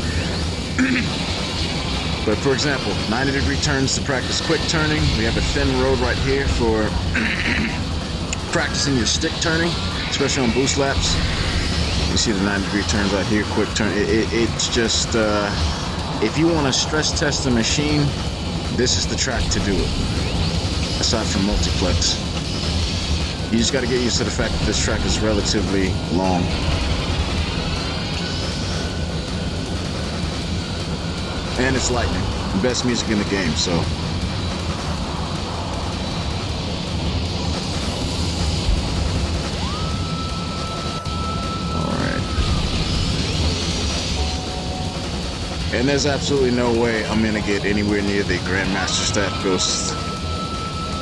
But for example, 90-degree turns to practice quick turning. We have a thin road right here for practicing your stick turning, especially on boost laps. You see the 90-degree turns out here, quick turn. It's just, if you want to stress test the machine, this is the track to do it. Aside from Multiplex. You just got to get used to the fact that this track is relatively long. And it's lightning. The best music in the game, so. Alright. And there's absolutely no way I'm going to get anywhere near the Grandmaster Staff Ghost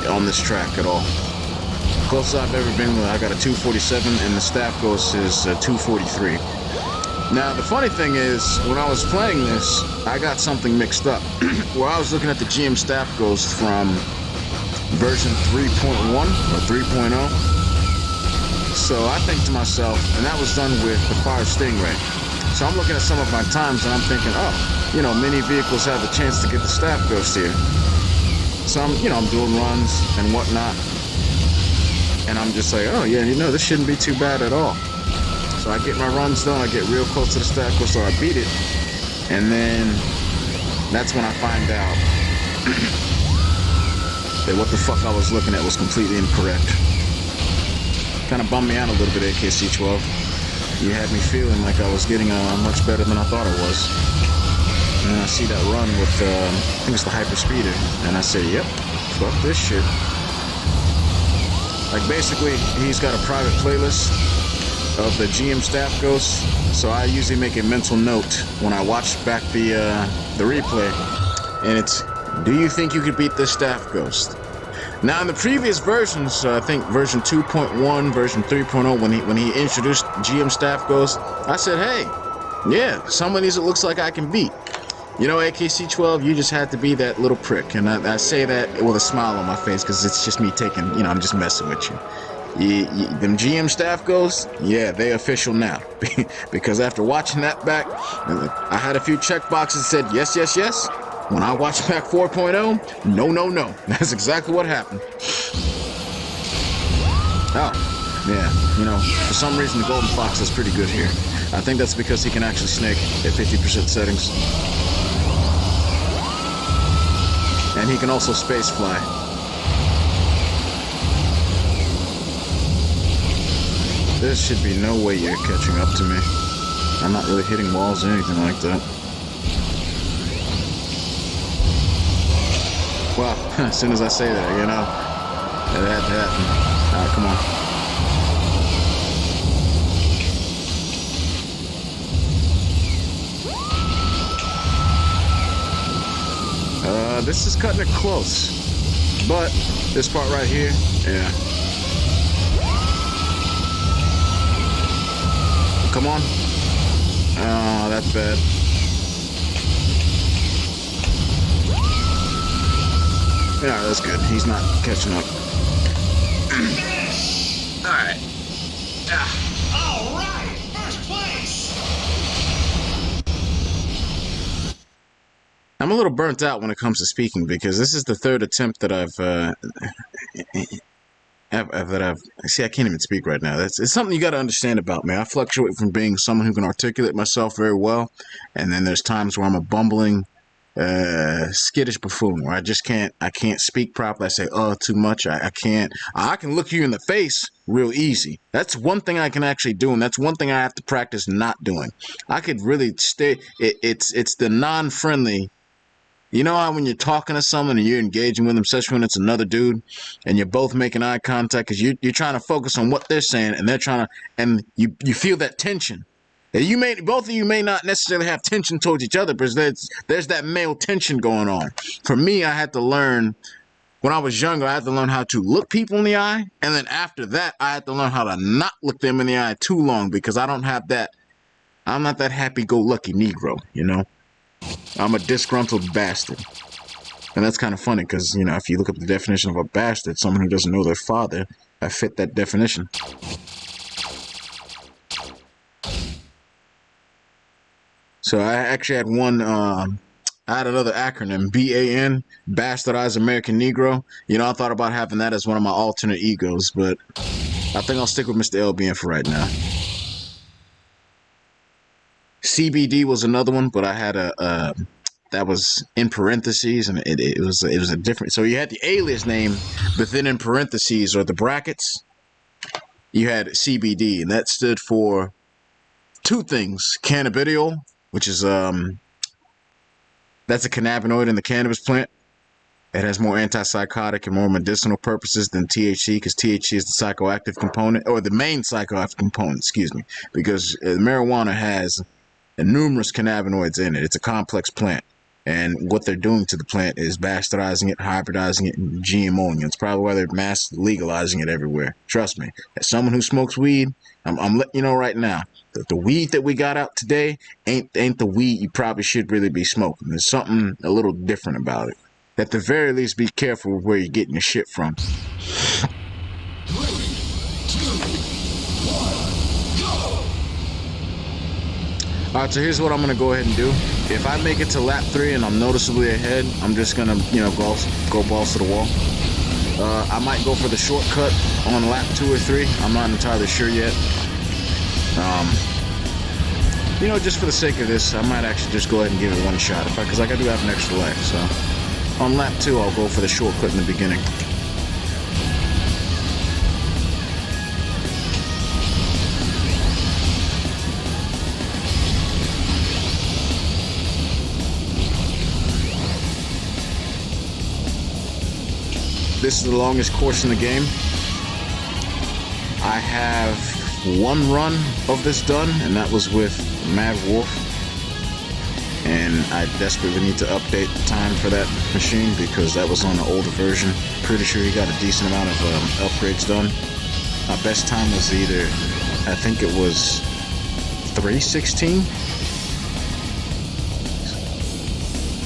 on this track at all. Closest I've ever been with, I got a 247, and the Staff Ghost is 243. Now, the funny thing is, when I was playing this, I got something mixed up. Where I was looking at the GM Staff Ghost from version 3.1 or 3.0. So I think to myself, and that was done with the Fire Stingray. So I'm looking at some of my times and I'm thinking, oh, you know, many vehicles have a chance to get the Staff Ghost here. So I'm doing runs and whatnot. And I'm just like, oh yeah, this shouldn't be too bad at all. So I get my runs done, I get real close to the Staff Ghost, so I beat it. And then that's when I find out that what the fuck I was looking at was completely incorrect. Kind of bummed me out a little bit, AKC-12. You had me feeling like I was getting much better than I thought I was. And then I see that run with, I think it's the Hyper Speeder, and I say, yep, fuck this shit. Like basically, he's got a private playlist of the GM Staff Ghost, so I usually make a mental note when I watch back the replay, and it's, do you think you could beat this Staff Ghost? Now in the previous versions, I think version 2.1, version 3.0, when he introduced GM Staff Ghost, I said, hey, yeah, some of these it looks like I can beat. You know, AKC-12, you just had to be that little prick, and I say that with a smile on my face, because it's just me taking, I'm just messing with you. Them GM Staff Ghosts, yeah, they official now. Because after watching that back, I had a few check boxes that said yes, yes, yes. When I watched back 4.0, no, no, no. That's exactly what happened. Oh, yeah, for some reason the Golden Fox is pretty good here. I think that's because he can actually snake at 50% settings. And he can also space fly. There should be no way you're catching up to me. I'm not really hitting walls or anything like that. Well, as soon as I say that, it had to happen. Alright, come on. This is cutting it close. But this part right here, yeah. Come on. Oh, that's bad. Yeah, that's good. He's not catching up. Alright. Alright, first place! I'm a little burnt out when it comes to speaking because this is the third attempt that I've see, I can't even speak right now. It's something you got to understand about me. I fluctuate from being someone who can articulate myself very well, and then there's times where I'm a bumbling skittish buffoon where I can't speak properly. I say too much. I can't. I can look you in the face real easy. That's one thing I can actually do, and that's one thing I have to practice not doing. I could really stay. It's the non-friendly. You know how when you're talking to someone and you're engaging with them, especially when it's another dude, and you're both making eye contact because you're trying to focus on what they're saying, and they're trying to, and you feel that tension. And both of you may not necessarily have tension towards each other, but there's that male tension going on. For me, I had to learn when I was younger. I had to learn how to look people in the eye, and then after that, I had to learn how to not look them in the eye too long because I don't have that. I'm not that happy-go-lucky Negro, you know. I'm a disgruntled bastard. And that's kind of funny because, you know, if you look up the definition of a bastard, someone who doesn't know their father, I fit that definition. So I actually had I had another acronym, BAN, Bastardized American Negro. You know, I thought about having that as one of my alternate egos, but I think I'll stick with Mr.LBN for right now. CBD was another one, but I had that was in parentheses, and it was a different. So you had the alias name, but then in parentheses or the brackets, you had CBD, and that stood for two things: cannabidiol, which is that's a cannabinoid in the cannabis plant. It has more antipsychotic and more medicinal purposes than THC, because THC is the psychoactive component, or the main psychoactive component, excuse me, because marijuana has numerous cannabinoids in it. It's a complex plant. And what they're doing to the plant is bastardizing it, hybridizing it, and GMOing it. It's probably why they're mass legalizing it everywhere. Trust me. As someone who smokes weed, I'm letting you know right now, that the weed that we got out today ain't the weed you probably should really be smoking. There's something a little different about it. At the very least, be careful with where you're getting your shit from. 3, 2, 1, go! Alright, so here's what I'm going to go ahead and do. If I make it to lap 3 and I'm noticeably ahead, I'm just going to, you know, go balls to the wall. I might go for the shortcut on lap 2 or 3. I'm not entirely sure yet. You know, just for the sake of this, I might actually just go ahead and give it one shot, because I do have an extra lap. So on lap 2, I'll go for the shortcut in the beginning. This is the longest course in the game. I have one run of this done, and that was with Mad Wolf. And I desperately need to update the time for that machine because that was on the older version. Pretty sure he got a decent amount of upgrades done. My best time was either, I think it was 3:16.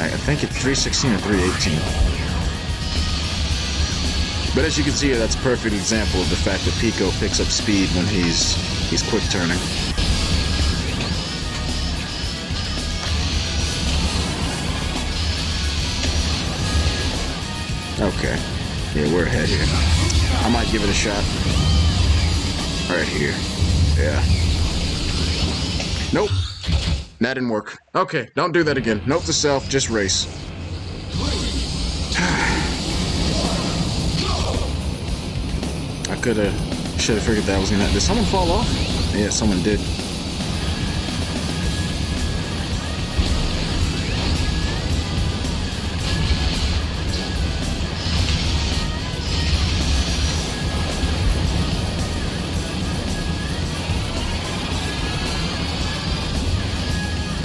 I think it's 3:16 or 3:18. But as you can see here, that's a perfect example of the fact that Pico picks up speed when he's quick turning. Okay. Yeah, we're ahead here. I might give it a shot. Right here. Yeah. Nope. That didn't work. Okay, don't do that again. Note to self, just race. I should have figured that was gonna. Did someone fall off? Yeah, someone did.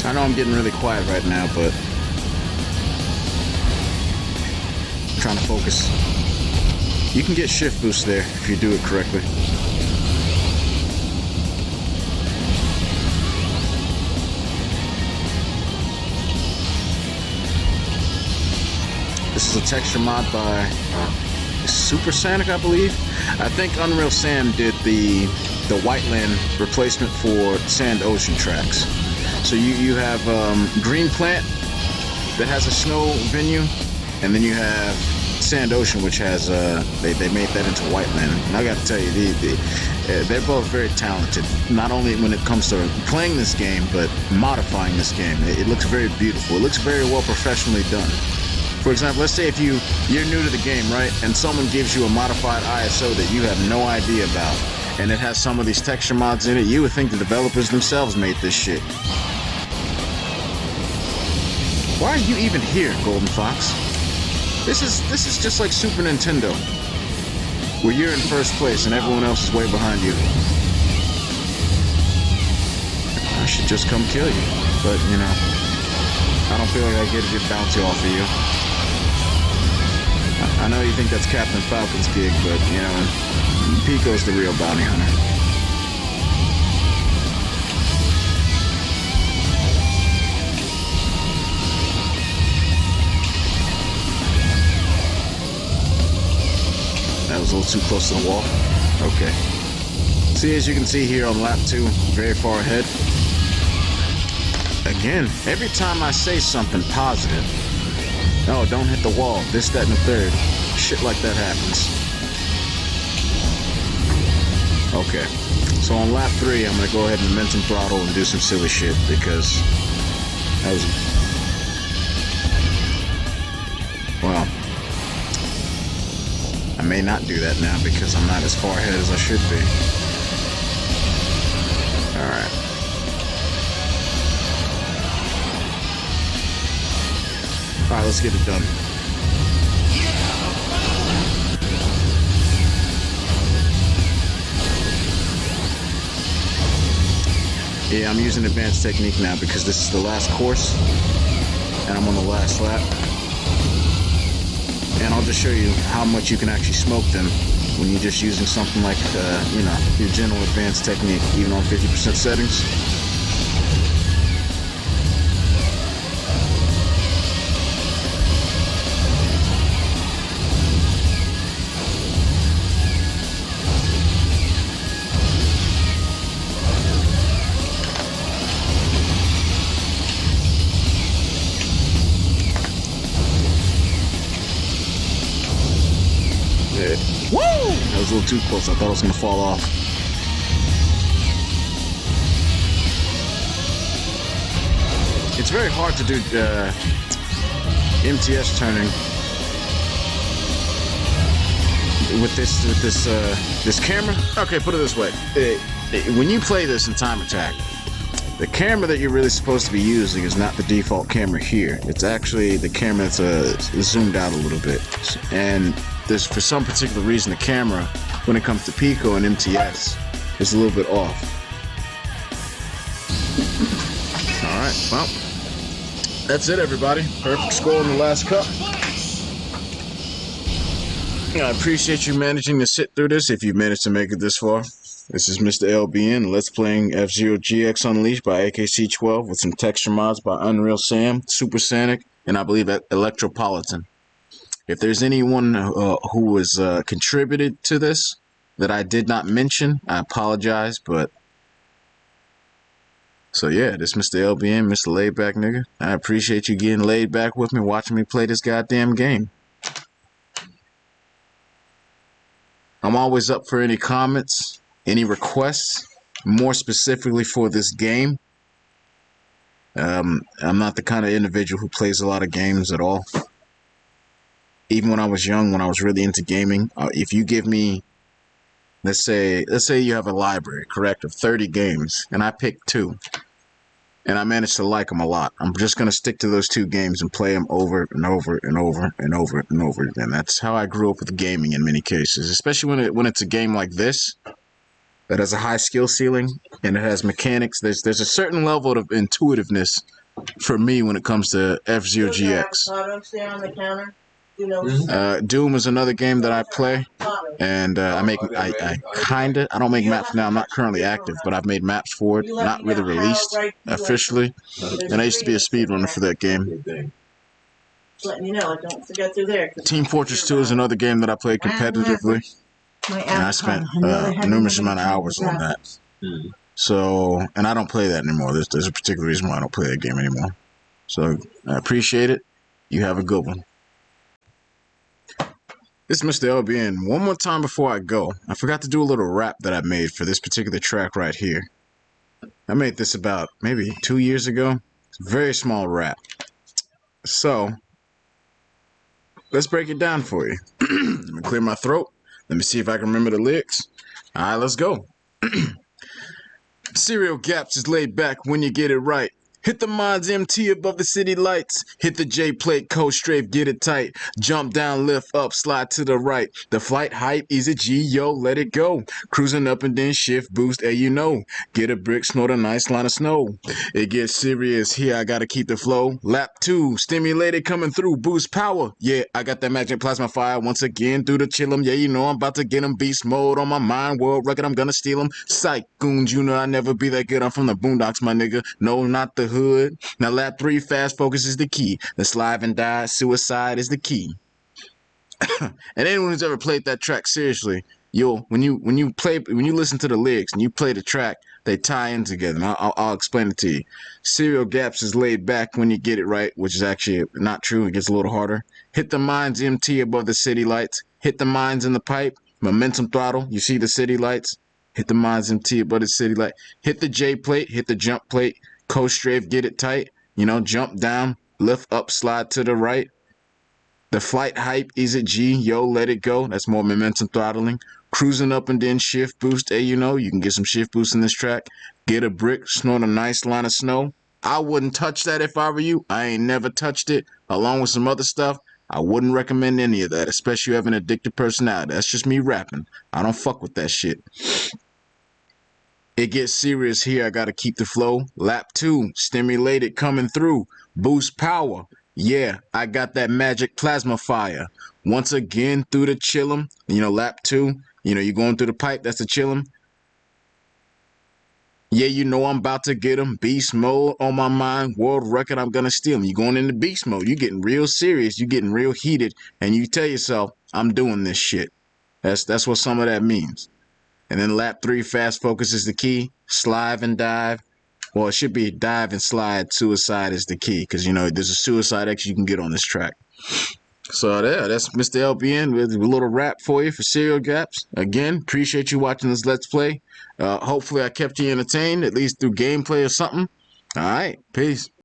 I know I'm getting really quiet right now, but I'm trying to focus. You can get shift boost there if you do it correctly. This is a texture mod by Super Sonic, I believe. I think Unreal Sand did the Whiteland replacement for Sand Ocean tracks. So you have Green Plant that has a snow venue, and then you have Sand Ocean, which has they made that into Whiteland. And I got to tell you, they're both very talented. Not only when it comes to playing this game, but modifying this game. It looks very beautiful. It looks very well professionally done. For example, let's say if you're new to the game, right, and someone gives you a modified ISO that you have no idea about, and it has some of these texture mods in it, you would think the developers themselves made this shit. Why are you even here, Golden Fox? This is just like Super Nintendo, where you're in first place and everyone else is way behind you. I should just come kill you, but you know, I don't feel like I get a good bounty off of you. I know you think that's Captain Falcon's gig, but you know, Pico's the real bounty hunter. That was a little too close to the wall. Okay. See, as you can see here on lap 2, very far ahead. Again, every time I say something positive, oh, don't hit the wall, this, that, and the third, shit like that happens. Okay. So on lap 3, I'm going to go ahead and momentum throttle and do some silly shit because that was... Well... I may not do that now because I'm not as far ahead as I should be. Alright. Alright, let's get it done. Yeah, I'm using advanced technique now because this is the last course and I'm on the last lap. And I'll just show you how much you can actually smoke them when you're just using something like, you know, your general advanced technique, even on 50% settings. Woo! That was a little too close. I thought it was going to fall off. It's very hard to do MTS turning with this camera. Okay, put it this way: when you play this in Time Attack, the camera that you're really supposed to be using is not the default camera here. It's actually the camera that's zoomed out a little bit, and there's, for some particular reason, the camera, when it comes to Pico and MTS, is a little bit off. Alright, well, that's it, everybody. Perfect score in the last cup. I appreciate you managing to sit through this if you managed to make it this far. This is Mr.LBN. Let's playing F-Zero GX Unleashed by AKC12 with some texture mods by Unreal Sam, Supersonic, and I believe Electropolitan. If there's anyone who has contributed to this that I did not mention, I apologize, but... So yeah, this is Mr.LBN, Mr. Laid Back Nigga. I appreciate you getting laid back with me, watching me play this goddamn game. I'm always up for any comments, any requests, more specifically for this game. I'm not the kind of individual who plays a lot of games at all. Even when I was young, when I was really into gaming, if you give me, let's say you have a library, correct, of 30 games, and I pick 2, and I manage to like them a lot, I'm just going to stick to those 2 games and play them over and over and over and over and over again. That's how I grew up with gaming in many cases, especially when it's a game like this that has a high skill ceiling and it has mechanics. There's a certain level of intuitiveness for me when it comes to F-Zero GX. Doom is another game that I play, and I don't make maps now. I'm not currently active, but I've made maps for it, not really released officially, and I used to be a speedrunner for that game. Team Fortress 2 is another game that I play competitively, and I spent a numerous amount of hours on that. So, and I don't play that anymore. There's a particular reason why I don't play that game anymore. So, I appreciate it. You have a good one. This is Mr.LBN. One more time before I go, I forgot to do a little rap that I made for this particular track right here. I made this about maybe 2 years ago. It's a very small rap. So, let's break it down for you. Let me clear my throat. Let me see if I can remember the lyrics. Alright, let's go. Cereal gaps is laid back when you get it right. Hit the Mons MT above the city lights. Hit the J plate, coast strafe, get it tight. Jump down, lift up, slide to the right. The flight hype, easy G, yo, let it go. Cruising up and then shift, boost, hey, you know. Get a brick, snort a nice line of snow. It gets serious, here I gotta keep the flow. Lap 2, stimulated coming through, boost power. Yeah, I got that magic plasma fire once again through the chillum. Yeah, you know I'm about to get him beast mode on my mind. World record, I'm gonna steal him. Psych, goons, you know I never be that good. I'm from the boondocks, my nigga. No, not the hood. Now lap 3, fast focus is the key. The slide and die, suicide is the key. And anyone who's ever played that track seriously, when you listen to the lyrics and you play the track, they tie in together. And I'll explain it to you. Serial gaps is laid back when you get it right, which is actually not true. It gets a little harder. Hit the mines MT above the city lights. Hit the mines in the pipe. Momentum throttle. You see the city lights. Hit the mines MT above the city light. Hit the J plate. Hit the jump plate. Coast strafe, get it tight. You know, jump down, lift up, slide to the right. The flight hype, easy G, yo, let it go. That's more momentum throttling. Cruising up and then shift boost. Hey, you know, you can get some shift boost in this track. Get a brick, snort a nice line of snow. I wouldn't touch that if I were you. I ain't never touched it. Along with some other stuff, I wouldn't recommend any of that, especially if you have an addictive personality. That's just me rapping. I don't fuck with that shit. It gets serious here. I gotta keep the flow. Lap 2, stimulated coming through. Boost power. Yeah, I got that magic plasma fire. Once again through the chillum. You know, lap 2. You know, you're going through the pipe. That's the chillum. Yeah, you know I'm about to get him. Beast mode on my mind. World record, I'm gonna steal him. You're going into beast mode. You're getting real serious. You're getting real heated. And you tell yourself, I'm doing this shit. That's what some of that means. And then lap 3, fast focus is the key. Slide and dive. Well, it should be dive and slide. Suicide is the key. Because, you know, there's a suicide X you can get on this track. So, yeah, that's Mr.LBN with a little rap for you for Serial Gaps. Again, appreciate you watching this Let's Play. Hopefully I kept you entertained, at least through gameplay or something. All right, peace.